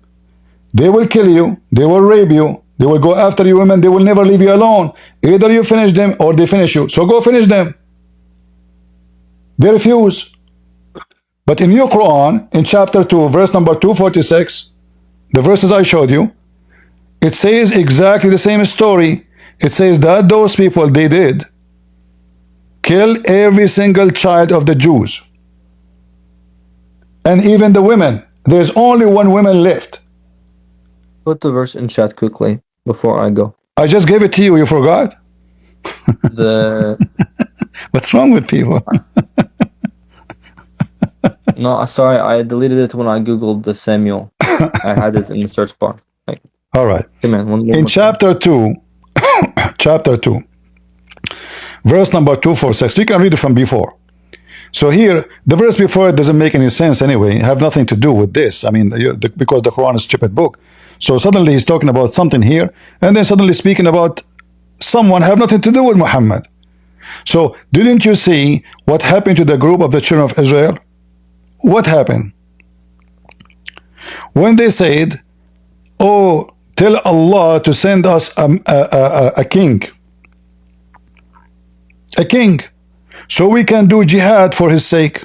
they will kill you. They will rape you. They will go after you women. They will never leave you alone. Either you finish them or they finish you. So go finish them. They refuse. But in your Quran, in chapter 2, verse number 246, the verses I showed you, it says exactly the same story. It says that those people, they did kill every single child of the Jews. And even the women. There's only one woman left. Put the verse in chat quickly before I go. I just gave it to you. You forgot? The What's wrong with people? No, sorry, I deleted it when I googled the Samuel. I had it in the search bar. Like, all right. Come on, in chapter 2, chapter 2, verse number 246, you can read it from before. So here, the verse before it doesn't make any sense anyway. Have nothing to do with this. I mean, because the Quran is a stupid book. So suddenly he's talking about something here, and then suddenly speaking about someone have nothing to do with Muhammad. So didn't you see what happened to the group of the children of Israel? What happened? When they said, oh, tell Allah to send us a king. A king. So we can do jihad for his sake.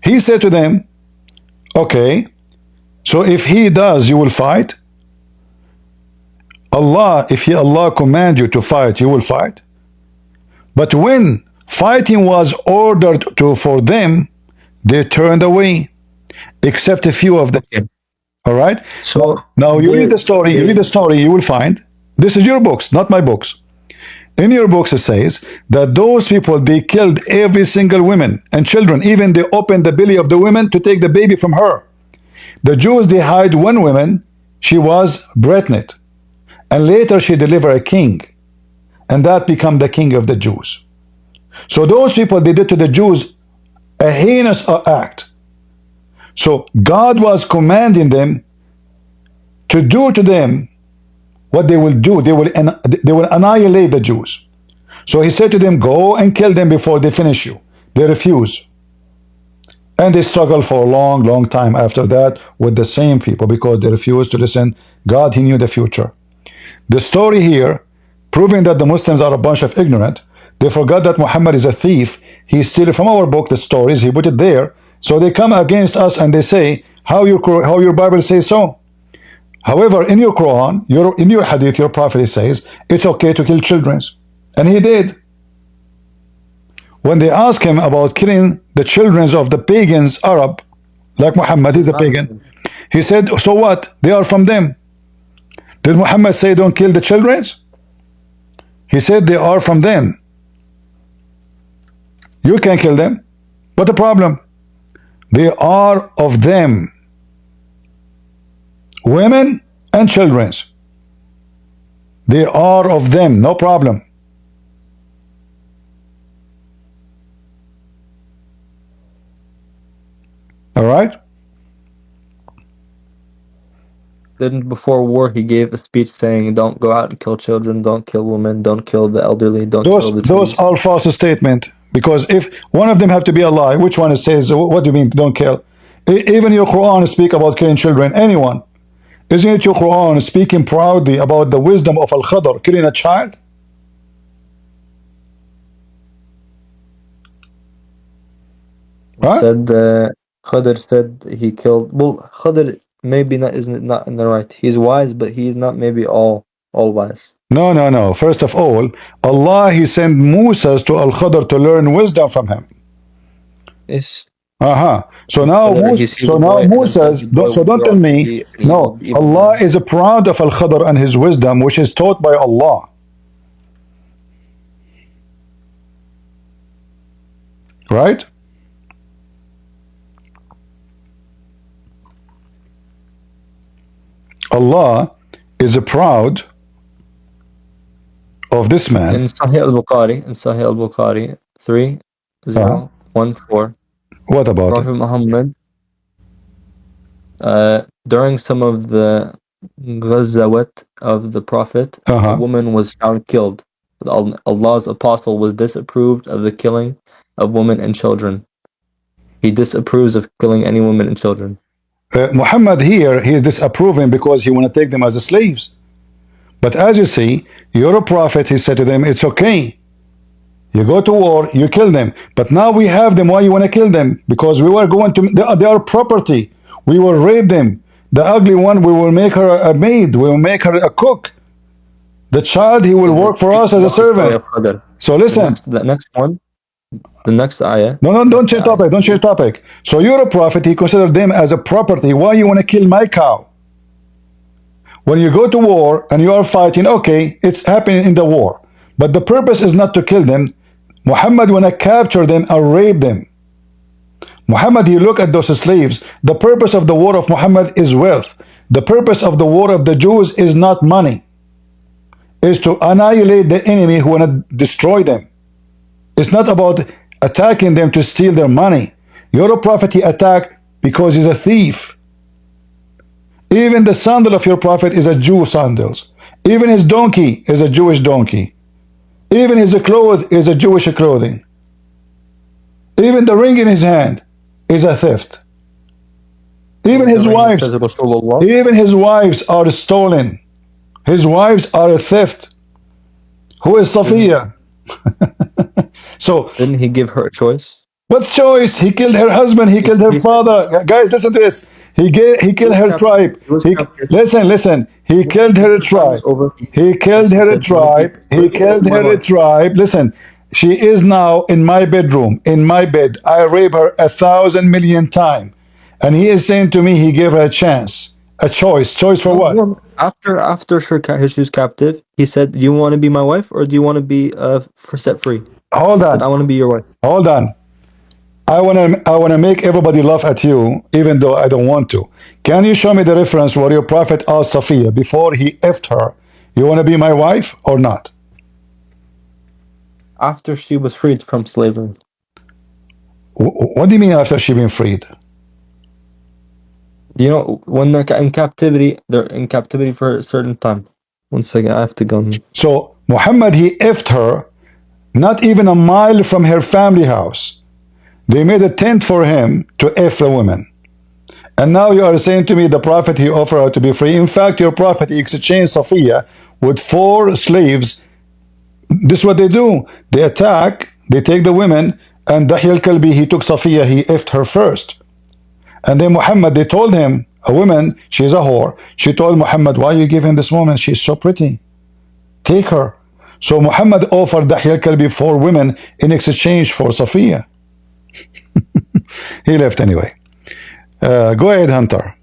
He said to them, okay, so if he does, you will fight. Allah, if Allah command you to fight, you will fight. But when fighting was ordered for them, they turned away, except a few of them. Okay. All right. So now you read the story. You read the story. You will find this is your books, not my books. In your books, it says that those people, they killed every single woman and children. Even they opened the belly of the woman to take the baby from her. The Jews, they hide one woman. She was pregnant, and later she delivered a king, and that became the king of the Jews. So those people, they did to the Jews a heinous act. So God was commanding them to do to them what they will do. They will annihilate the Jews. So he said to them, go and kill them before they finish you. They refuse. And they struggle for a long, long time after that with the same people because they refused to listen. God, he knew the future. The story here, proving that the Muslims are a bunch of ignorant. They forgot that Muhammad is a thief. He stole from our book the stories. He put it there. So they come against us and they say, how your Bible says so? However, in your Quran, in your Hadith, your Prophet says, it's okay to kill children. And he did. When they asked him about killing the children of the pagans, Arab, like Muhammad, he's a pagan. He said, so what? They are from them. Did Muhammad say don't kill the children? He said they are from them. You can kill them. What the problem? They are of them. Women and children. They are of them. No problem. All right? Then before war, he gave a speech saying, don't go out and kill children, don't kill women, don't kill the elderly, don't kill the trees. Those are false statements. Because if one of them have to be a lie, which one it says, what do you mean, don't kill? Even your Quran speak about killing children. Anyone. Isn't it your Quran speaking proudly about the wisdom of Al-Khadr, killing a child? Huh? Said Khadr said he killed. Well, Khadr maybe not isn't not in the right. He's wise, but he's not maybe all wise. No. First of all, Allah, he sent Musa to Al-Khadr to learn wisdom from him. Yes. So now Musa, so don't tell me, no, Allah is proud of Al-Khadr and his wisdom, which is taught by Allah. Right? Allah is proud of this man. In Sahih al-Bukhari 3, 0, 1:4. What about it? Prophet Muhammad, during some of the ghazawat of the Prophet, a woman was found killed. Allah's apostle was disapproved of the killing of women and children. He disapproves of killing any women and children. Muhammad here, he is disapproving because he want to take them as slaves. But as you see, you're a prophet, he said to them, it's okay. You go to war, you kill them. But now we have them, why you want to kill them? Because we were going to, they are property. We will rape them. The ugly one, we will make her a maid. We will make her a cook. The child, he will work for us as a servant. So listen. The next one. The next ayah. No, don't change topic. Don't change topic. So you're a prophet. He considered them as a property. Why you want to kill my cow? When you go to war and you are fighting, okay, it's happening in the war. But the purpose is not to kill them. Muhammad want to capture them and rape them. Muhammad, you look at those slaves. The purpose of the war of Muhammad is wealth. The purpose of the war of the Jews is not money. Is to annihilate the enemy who want to destroy them. It's not about attacking them to steal their money. You're a prophet, he attacked because he's a thief. Even the sandal of your prophet is a Jew sandals. Even his donkey is a Jewish donkey. Even his clothes is a Jewish clothing. Even the ring in his hand is a theft. Even his wives are stolen. His wives are a theft. Who is Safiya? So didn't he give her a choice? What choice? He killed her husband. He killed her father. Guys, listen to this. He killed her tribe. Listen. He killed her tribe. He killed her tribe. He killed her tribe. Listen. She is now in my bedroom, in my bed. I rape her 1,000 million times. And he is saying to me, he gave her a chance, a choice. Choice for what? After she was captive, he said, do you want to be my wife or do you want to be set free? Hold on. I want to be your wife. Hold on. I wanna make everybody laugh at you, even though I don't want to. Can you show me the reference where your prophet asked Safiya before he effed her, you want to be my wife or not? After she was freed from slavery. What do you mean after she been freed? You know, when they're in captivity for a certain time. One second, I have to go. So Muhammad, he effed her, not even a mile from her family house. They made a tent for him to F the women. And now you are saying to me the prophet, he offered her to be free. In fact, your prophet, he exchanged Safiya with 4 slaves. This is what they do. They attack, they take the women, and Dahi al-Kalbi, he took Safiya, he effed her first. And then Muhammad, they told him, a woman, she's a whore. She told Muhammad, why you give him this woman? She's so pretty. Take her. So Muhammad offered Dahi al-Kalbi 4 women in exchange for Safiya. He left anyway. Go ahead, Hunter.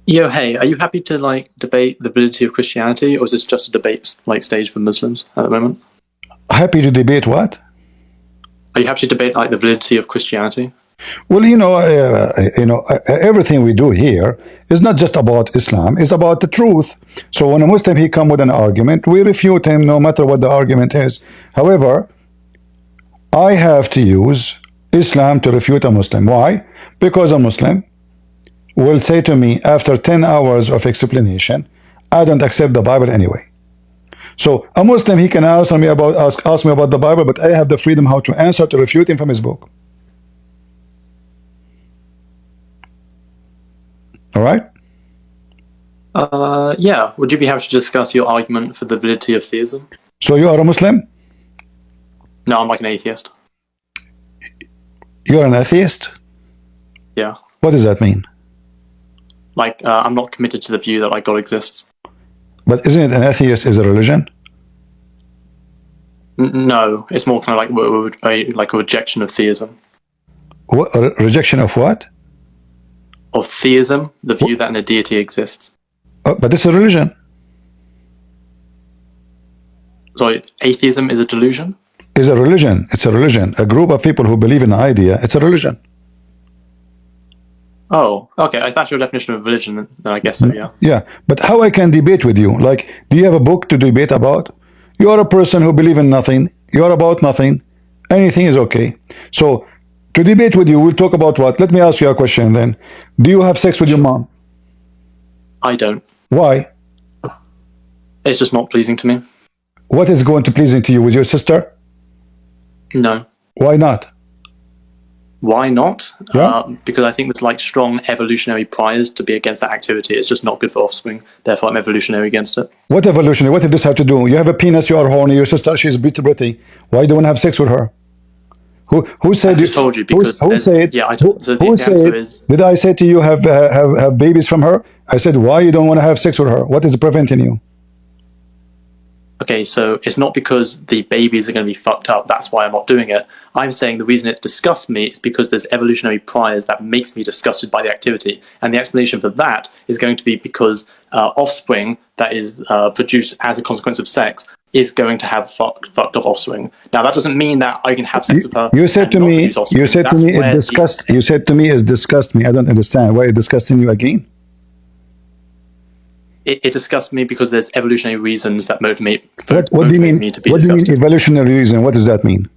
Yo, hey, are you happy to debate the validity of Christianity, or is this just a debate stage for Muslims at the moment? Happy to debate what? Are you happy to debate the validity of Christianity? Well, everything we do here is not just about Islam; it's about the truth. So when a Muslim he come with an argument, we refute him no matter what the argument is. However, I have to use Islam to refute a Muslim. Why? Because a Muslim will say to me after 10 hours of explanation, I don't accept the Bible anyway. So a Muslim, he can ask me about the Bible, but I have the freedom how to answer to refute him from his book. All right? Yeah. Would you be happy to discuss your argument for the validity of theism? So you are a Muslim? No, I'm an atheist. You're an atheist? Yeah. What does that mean? I'm not committed to the view that God exists. But isn't it an atheist is a religion? No, it's more kind of a rejection of theism. What, a rejection of what? Of theism, the view that a deity exists. But it's a religion. So atheism is a delusion? Is a religion. It's a religion. A group of people who believe in an idea, it's a religion. Oh, okay. If that's your definition of religion, then I guess so, yeah. Yeah, but how I can debate with you? Do you have a book to debate about? You are a person who believes in nothing. You are about nothing. Anything is okay. So to debate with you, we'll talk about what? Let me ask you a question then. Do you have sex with your mom? I don't. Why? It's just not pleasing to me. What is going to pleasing to you with your sister? No. Why not? Why not? Yeah. Because I think there's like strong evolutionary priors to be against that activity. It's just not good for offspring. Therefore, I'm evolutionary against it. What evolutionary? What did this have to do? You have a penis, you are horny, your sister, she's pretty. Why do you want to have sex with her? Who said I just told you because who said? yeah. So the Who answer said? is Did I say to you have babies from her? I said why you don't want to have sex with her? What is preventing you? okay. So it's not because the babies are going to be fucked up. That's why I'm not doing it. I'm saying the reason it disgusts me is because there's evolutionary priors that makes me disgusted by the activity, and the explanation for that is going to be because offspring that is produced as a consequence of sex is going to have fucked off offspring. Now that doesn't mean that I can have sex with her. You said to me. You said to me it disgust. You said to me it disgust me. I don't understand why it disgusting you again. It disgusts me because there's evolutionary reasons that motivate What do you mean? me to be What do you mean disgusted. evolutionary reason? What does that mean?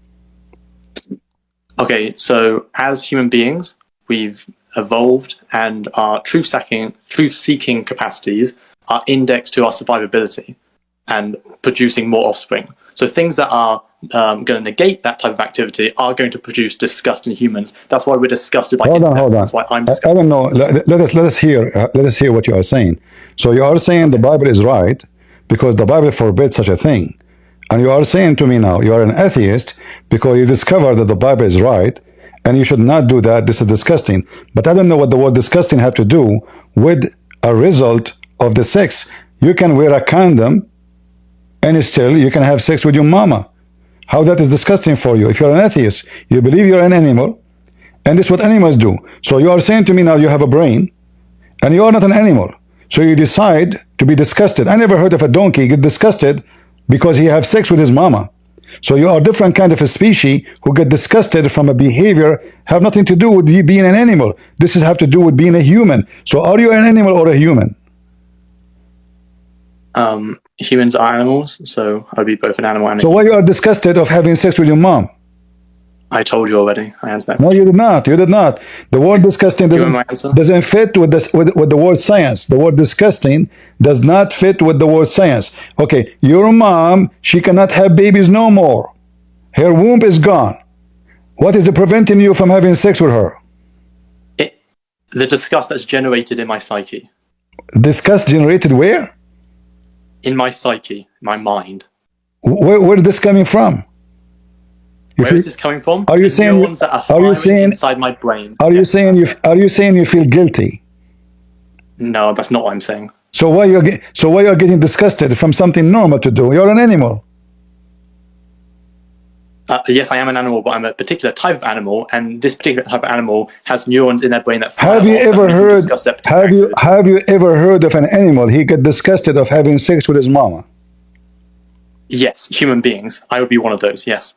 Okay, so as human beings, we've evolved, and our truth-seeking capacities are indexed to our survivability and producing more offspring. So things that are going to negate that type of activity are going to produce disgust in humans. That's why we're disgusted by incest. Hold on. That's why I'm I disgusted. don't know. Let us hear what you are saying. So you are saying the Bible is right because the Bible forbids such a thing, and you are saying to me now you are an atheist because you discover that the Bible is right and you should not do that. This is disgusting. But I don't know what the word disgusting have to do with a result of the sex. You can wear a condom and still you can have sex with your mama. How that is disgusting for you? If you're an atheist, you believe you're an animal, and this is what animals do. So you are saying to me now you have a brain, and you are not an animal. So you decide to be disgusted. I never heard of a donkey get disgusted because he have sex with his mama. So you are a different kind of a species who get disgusted from a behavior have nothing to do with you being an animal. This is have to do with being a human. So are you an animal or a human? Humans are animals, so I would be both an animal and a So why you are disgusted of having sex with your mom? I told you already. I answered that. No, you did not. You did not. The word disgusting you want my answer? doesn't fit with this with the word science. The word disgusting does not fit with the word science. Okay, your mom, she cannot have babies no more. Her womb is gone. What is preventing you from having sex with her? The disgust that's generated in my psyche. Disgust generated where? In my psyche, my mind. Where is this coming from? Where is this coming from? Are you The saying? neurons that are Are you firing saying? inside my brain? Are you Yes, saying that's you? Are you saying you feel guilty? No, that's not what I'm saying. So why you're getting disgusted from something normal to do? You're an animal. Yes, I am an animal, but I'm a particular type of animal, and this particular type of animal has neurons in their brain that fire. Have you off that ever make them heard? discuss their particular activities. Have you ever heard of an animal? He get disgusted of having sex with his mama. Yes, human beings. I would be one of those. Yes.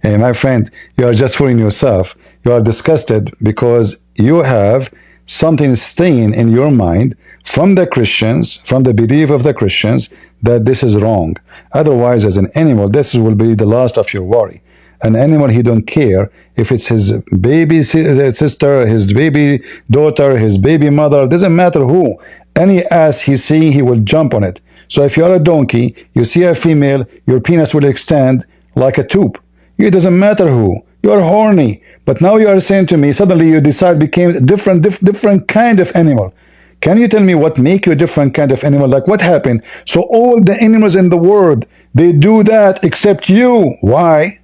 Hey, my friend, you are just fooling yourself. You are disgusted because you have something staying in your mind from the Christians, from the belief of the Christians, that this is wrong. Otherwise, as an animal, this will be the last of your worry. An animal, he don't care if it's his baby sister, his baby daughter, his baby mother, doesn't matter who. Any ass he see, he will jump on it. So if you're a donkey, you see a female, your penis will extend like a tube. It doesn't matter who. You're horny. But now you are saying to me, suddenly you decide became a different kind of animal. Can you tell me what make you a different kind of animal? Like what happened? So all the animals in the world, they do that except you. Why?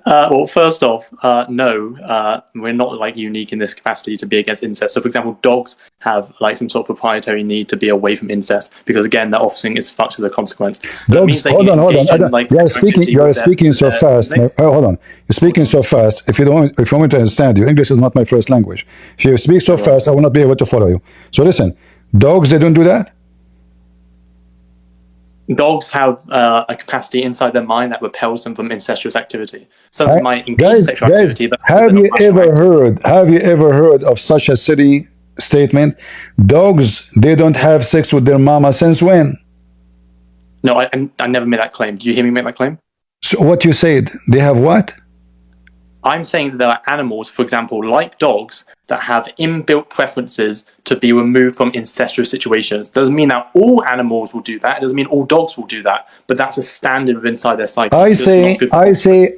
Well, first off, no, we're not like unique in this capacity to be against incest. So, for example, dogs have like some sort of proprietary need to be away from incest because, again, their offspring is fucked as a consequence. So it means they Hold can on. engage in, like, You are sexual speaking. activity You are with their- speaking so with their fast. siblings. Hold on. You're speaking so fast. If you want me to understand you, English is not my first language. If you speak so fast, I will not be able to follow you. So listen, dogs, they don't do that. Dogs have a capacity inside their mind that repels them from incestuous activity. Some of them might engage in sexual activity, but have you rational activity. have you ever heard of such a silly statement? Dogs, they don't have sex with their mama since when? No, I never made that claim. Did you hear me make that claim? So what you said, they have what? I'm saying that there are animals, for example, like dogs, that have inbuilt preferences to be removed from incestuous situations. Doesn't mean that all animals will do that. It doesn't mean all dogs will do that. But that's a standard inside their psyche. I say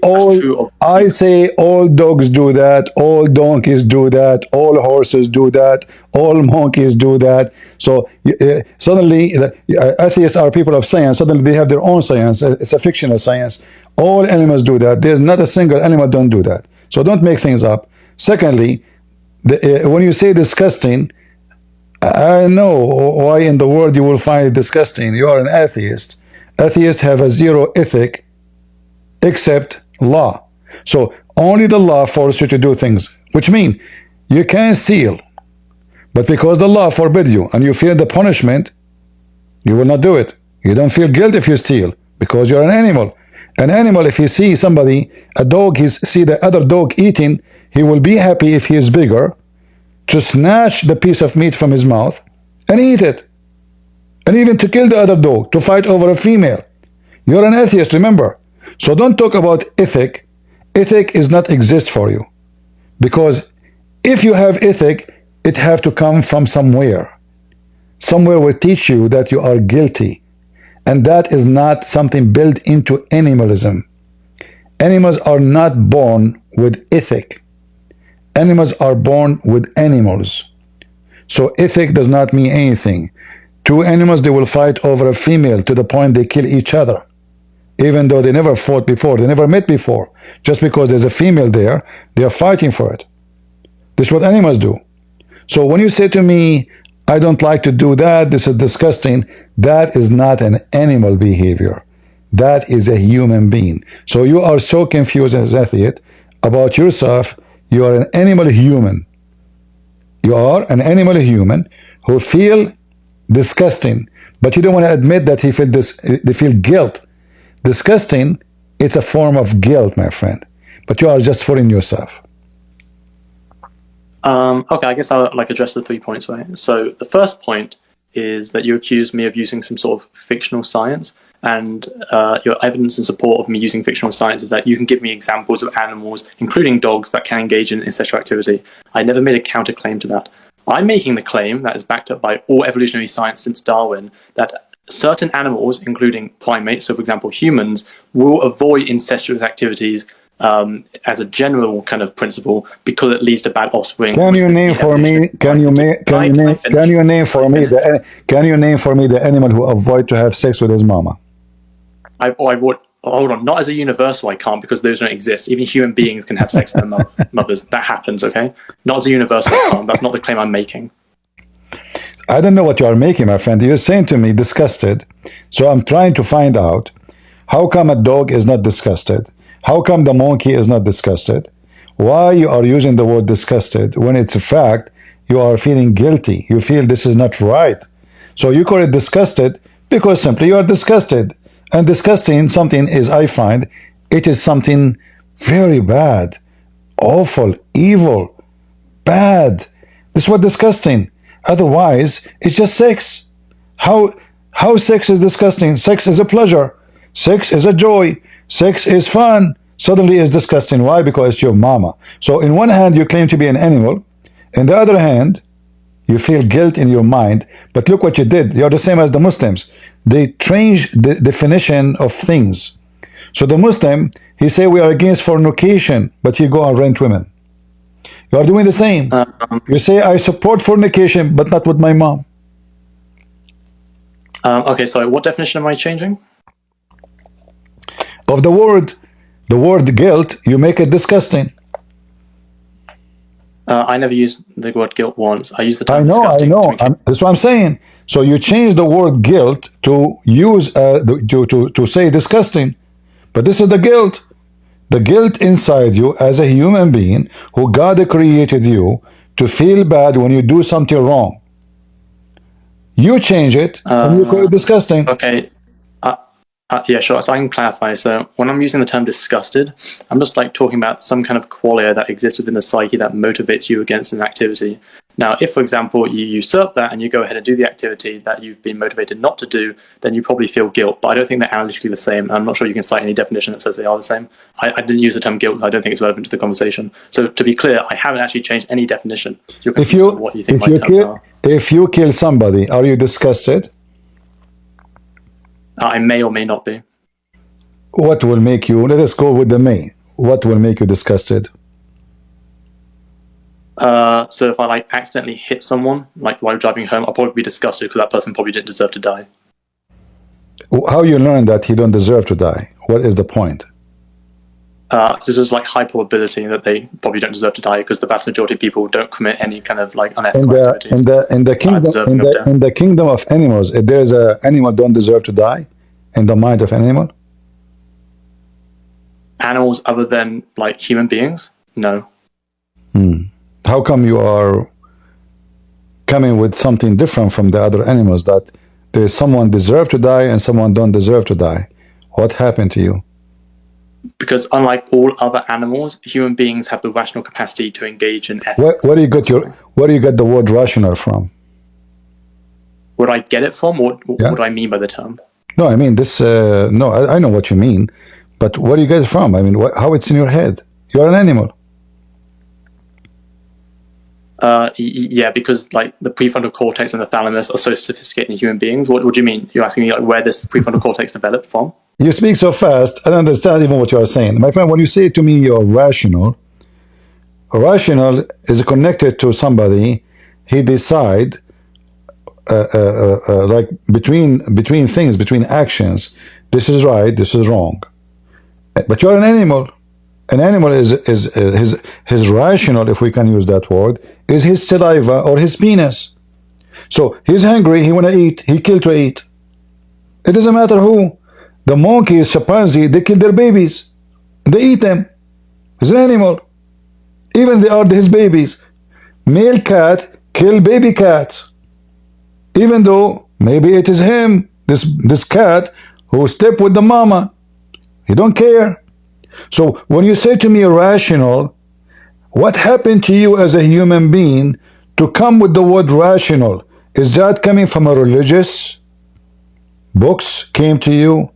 all dogs do that, all donkeys do that, all horses do that, all monkeys do that. So suddenly, atheists are people of science. Suddenly, they have their own science. It's a fictional science. All animals do that. There's not a single animal don't do that. So don't make things up. Secondly, when you say disgusting, I know why in the world you will find it disgusting. You are an atheist. Atheists have a zero ethic except law. So only the law forces you to do things, which means you can steal. But because the law forbid you and you fear the punishment, you will not do it. You don't feel guilt if you steal because you're an animal. An animal, if you see somebody, a dog, see the other dog eating, he will be happy if he is bigger to snatch the piece of meat from his mouth and eat it. And even to kill the other dog, to fight over a female. You're an atheist, remember. So don't talk about ethic. Ethic is not exist for you. Because if you have ethic, it have to come from somewhere. Somewhere will teach you that you are guilty. And that is not something built into animalism. Animals are not born with ethic. Animals are born with animals. So ethic does not mean anything. Two animals, they will fight over a female to the point they kill each other. Even though they never fought before, they never met before. Just because there's a female there, they are fighting for it. This is what animals do. So when you say to me, I don't like to do that, this is disgusting, that is not an animal behavior. That is a human being. So you are so confused as an atheist about yourself. You are an animal human. You are an animal human who feel disgusting, but you don't want to admit that they feel guilt. Disgusting, it's a form of guilt, my friend. But you are just fooling yourself. Okay, I guess I'll address the 3 points, right? So the first point is that you accused me of using some sort of fictional science, and your evidence in support of me using fictional science is that you can give me examples of animals, including dogs, that can engage in incestual activity. I never made a counterclaim to that. I'm making the claim that is backed up by all evolutionary science since Darwin that certain animals, including primates, so for example humans, will avoid incestuous activities as a general kind of principle because it leads to bad offspring. Can you name for me? Can you name for me the animal who avoid to have sex with his mama? I would. Hold on, not as a universal, I can't, because those don't exist. Even human beings can have sex with their mothers. That happens, okay? Not as a universal, I can't. That's not the claim I'm making. I don't know what you are making, my friend. You're saying to me, disgusted. So I'm trying to find out, how come a dog is not disgusted? How come the monkey is not disgusted? Why you are using the word disgusted when it's a fact you are feeling guilty? You feel this is not right. So you call it disgusted because simply you are disgusted. And disgusting something is, I find, it is something very bad, awful, evil, bad. This is what disgusting. Otherwise, it's just sex. How sex is disgusting? Sex is a pleasure. Sex is a joy. Sex is fun. Suddenly it's disgusting. Why? Because it's your mama. So in one hand, you claim to be an animal. In the other hand, you feel guilt in your mind. But look what you did. You're the same as the Muslims. They changed the definition of things. So the Muslim, he say we are against fornication, but you go and rent women. You are doing the same. You say I support fornication, but not with my mom. Okay, sorry, what definition am I changing? Of the word guilt, you make it disgusting. I never used the word guilt once. I used the term disgusting. I know. That's what I'm saying. So you change the word guilt to use to say disgusting, but this is the guilt. The guilt inside you as a human being who God created you to feel bad when you do something wrong. You change it and you call it disgusting. Okay. Yeah, sure. So I can clarify. So when I'm using the term disgusted, I'm just like talking about some kind of qualia that exists within the psyche that motivates you against an activity. Now, if, for example, you usurp that and you go ahead and do the activity that you've been motivated not to do, then you probably feel guilt. But I don't think they're analytically the same. I'm not sure you can cite any definition that says they are the same. I didn't use the term guilt. I don't think it's relevant to the conversation. So to be clear, I haven't actually changed any definition. You're confused with what you think my terms are. If you kill somebody, are you disgusted? I may or may not be. What will make you, let us go with the may. What will make you disgusted? So if I like accidentally hit someone, like while driving home, I'll probably be disgusted because that person probably didn't deserve to die. How you learn that he don't deserve to die? What is the point? This is like high probability that they probably don't deserve to die because the vast majority of people don't commit any kind of like unethical activities. In the kingdom of animals, if there's a animal don't deserve to die, in the mind of animal. Animals other than like human beings, no. How come you are coming with something different from the other animals, that there is someone deserve to die and someone don't deserve to die? What happened to you? Because unlike all other animals, human beings have the rational capacity to engage in ethics. Where do you get the word rational from? Where do I get it from? What do I mean by the term? No, I mean this. No, I know what you mean, but where do you get it from? I mean, how it's in your head? You are an animal. Yeah, because like the prefrontal cortex and the thalamus are so sophisticated in human beings. What do you mean? You're asking me like where this prefrontal cortex developed from? You speak so fast, I don't understand even what you are saying. My friend, when you say to me you're rational, rational is connected to somebody, he decide like between things, between actions, this is right, this is wrong. But you're an animal. An animal is his rational, if we can use that word, is his saliva or his penis. So he's hungry, he want to eat, he kill to eat. It doesn't matter who. The monkeys, chimpanzee, they kill their babies. They eat them. He's an animal. Even they are his babies. Male cat kill baby cats. Even though maybe it is him, this cat, who step with the mama. He don't care. So when you say to me rational, what happened to you as a human being to come with the word rational? Is that coming from a religious books came to you?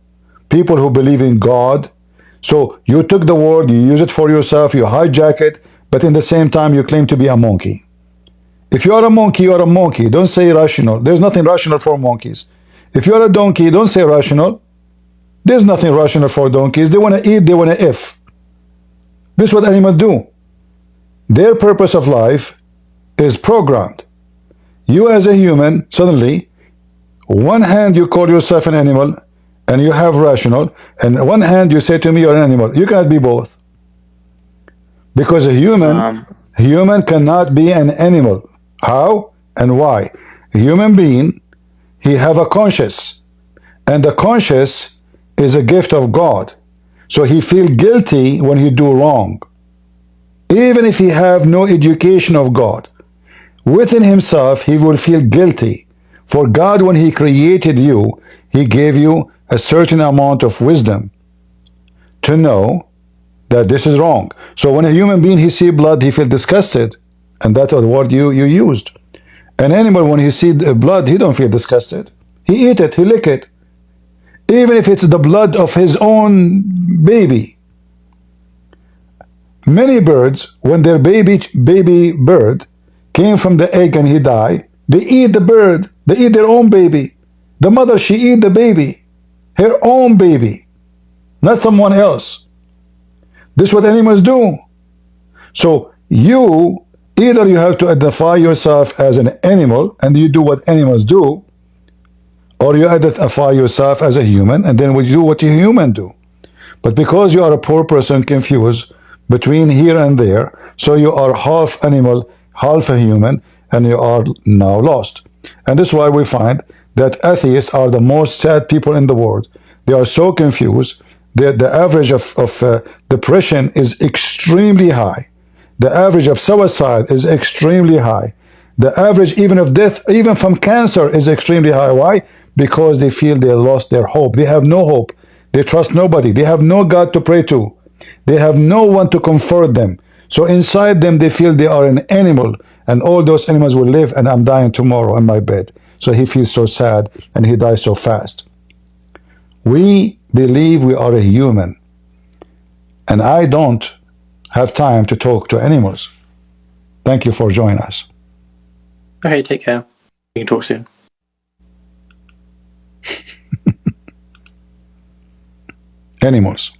People who believe in God. So you took the word, you use it for yourself, you hijack it, but in the same time you claim to be a monkey. If you are a monkey, you are a monkey. Don't say rational. There's nothing rational for monkeys. If you are a donkey, don't say rational. There's nothing rational for donkeys. They want to eat, they want to if. This is what animals do. Their purpose of life is programmed. You as a human, suddenly, one hand you call yourself an animal, and you have rational, and one hand you say to me you're an animal. You cannot be both. Because a human cannot be an animal. How and why? A human being, he have a conscience, and the conscience is a gift of God. So he feel guilty when he do wrong. Even if he have no education of God, within himself he will feel guilty. For God, when he created you, he gave you a certain amount of wisdom to know that this is wrong. So when a human being, he see blood, he feel disgusted. And that's the word you used. An animal, when he see blood, he don't feel disgusted. He eat it, he lick it. Even if it's the blood of his own baby. Many birds, when their baby bird came from the egg and he died, they eat the bird. They eat their own baby. The mother, she eat the baby. Her own baby. Not someone else. This is what animals do. So you, either you have to identify yourself as an animal and you do what animals do, or you identify yourself as a human and then you do what you human do. But because you are a poor person confused between here and there, so you are half animal, half a human, and you are now lost. And this is why we find that atheists are the most sad people in the world. They are so confused. The average of depression is extremely high. The average of suicide is extremely high. The average even of death, even from cancer, is extremely high. Why? Because they feel they lost their hope. They have no hope. They trust nobody. They have no God to pray to. They have no one to comfort them. So inside them, they feel they are an animal, and all those animals will live, and I'm dying tomorrow in my bed. So he feels so sad, and he dies so fast. We believe we are a human, and I don't have time to talk to animals. Thank you for joining us. Okay, take care. We can talk soon. Animals.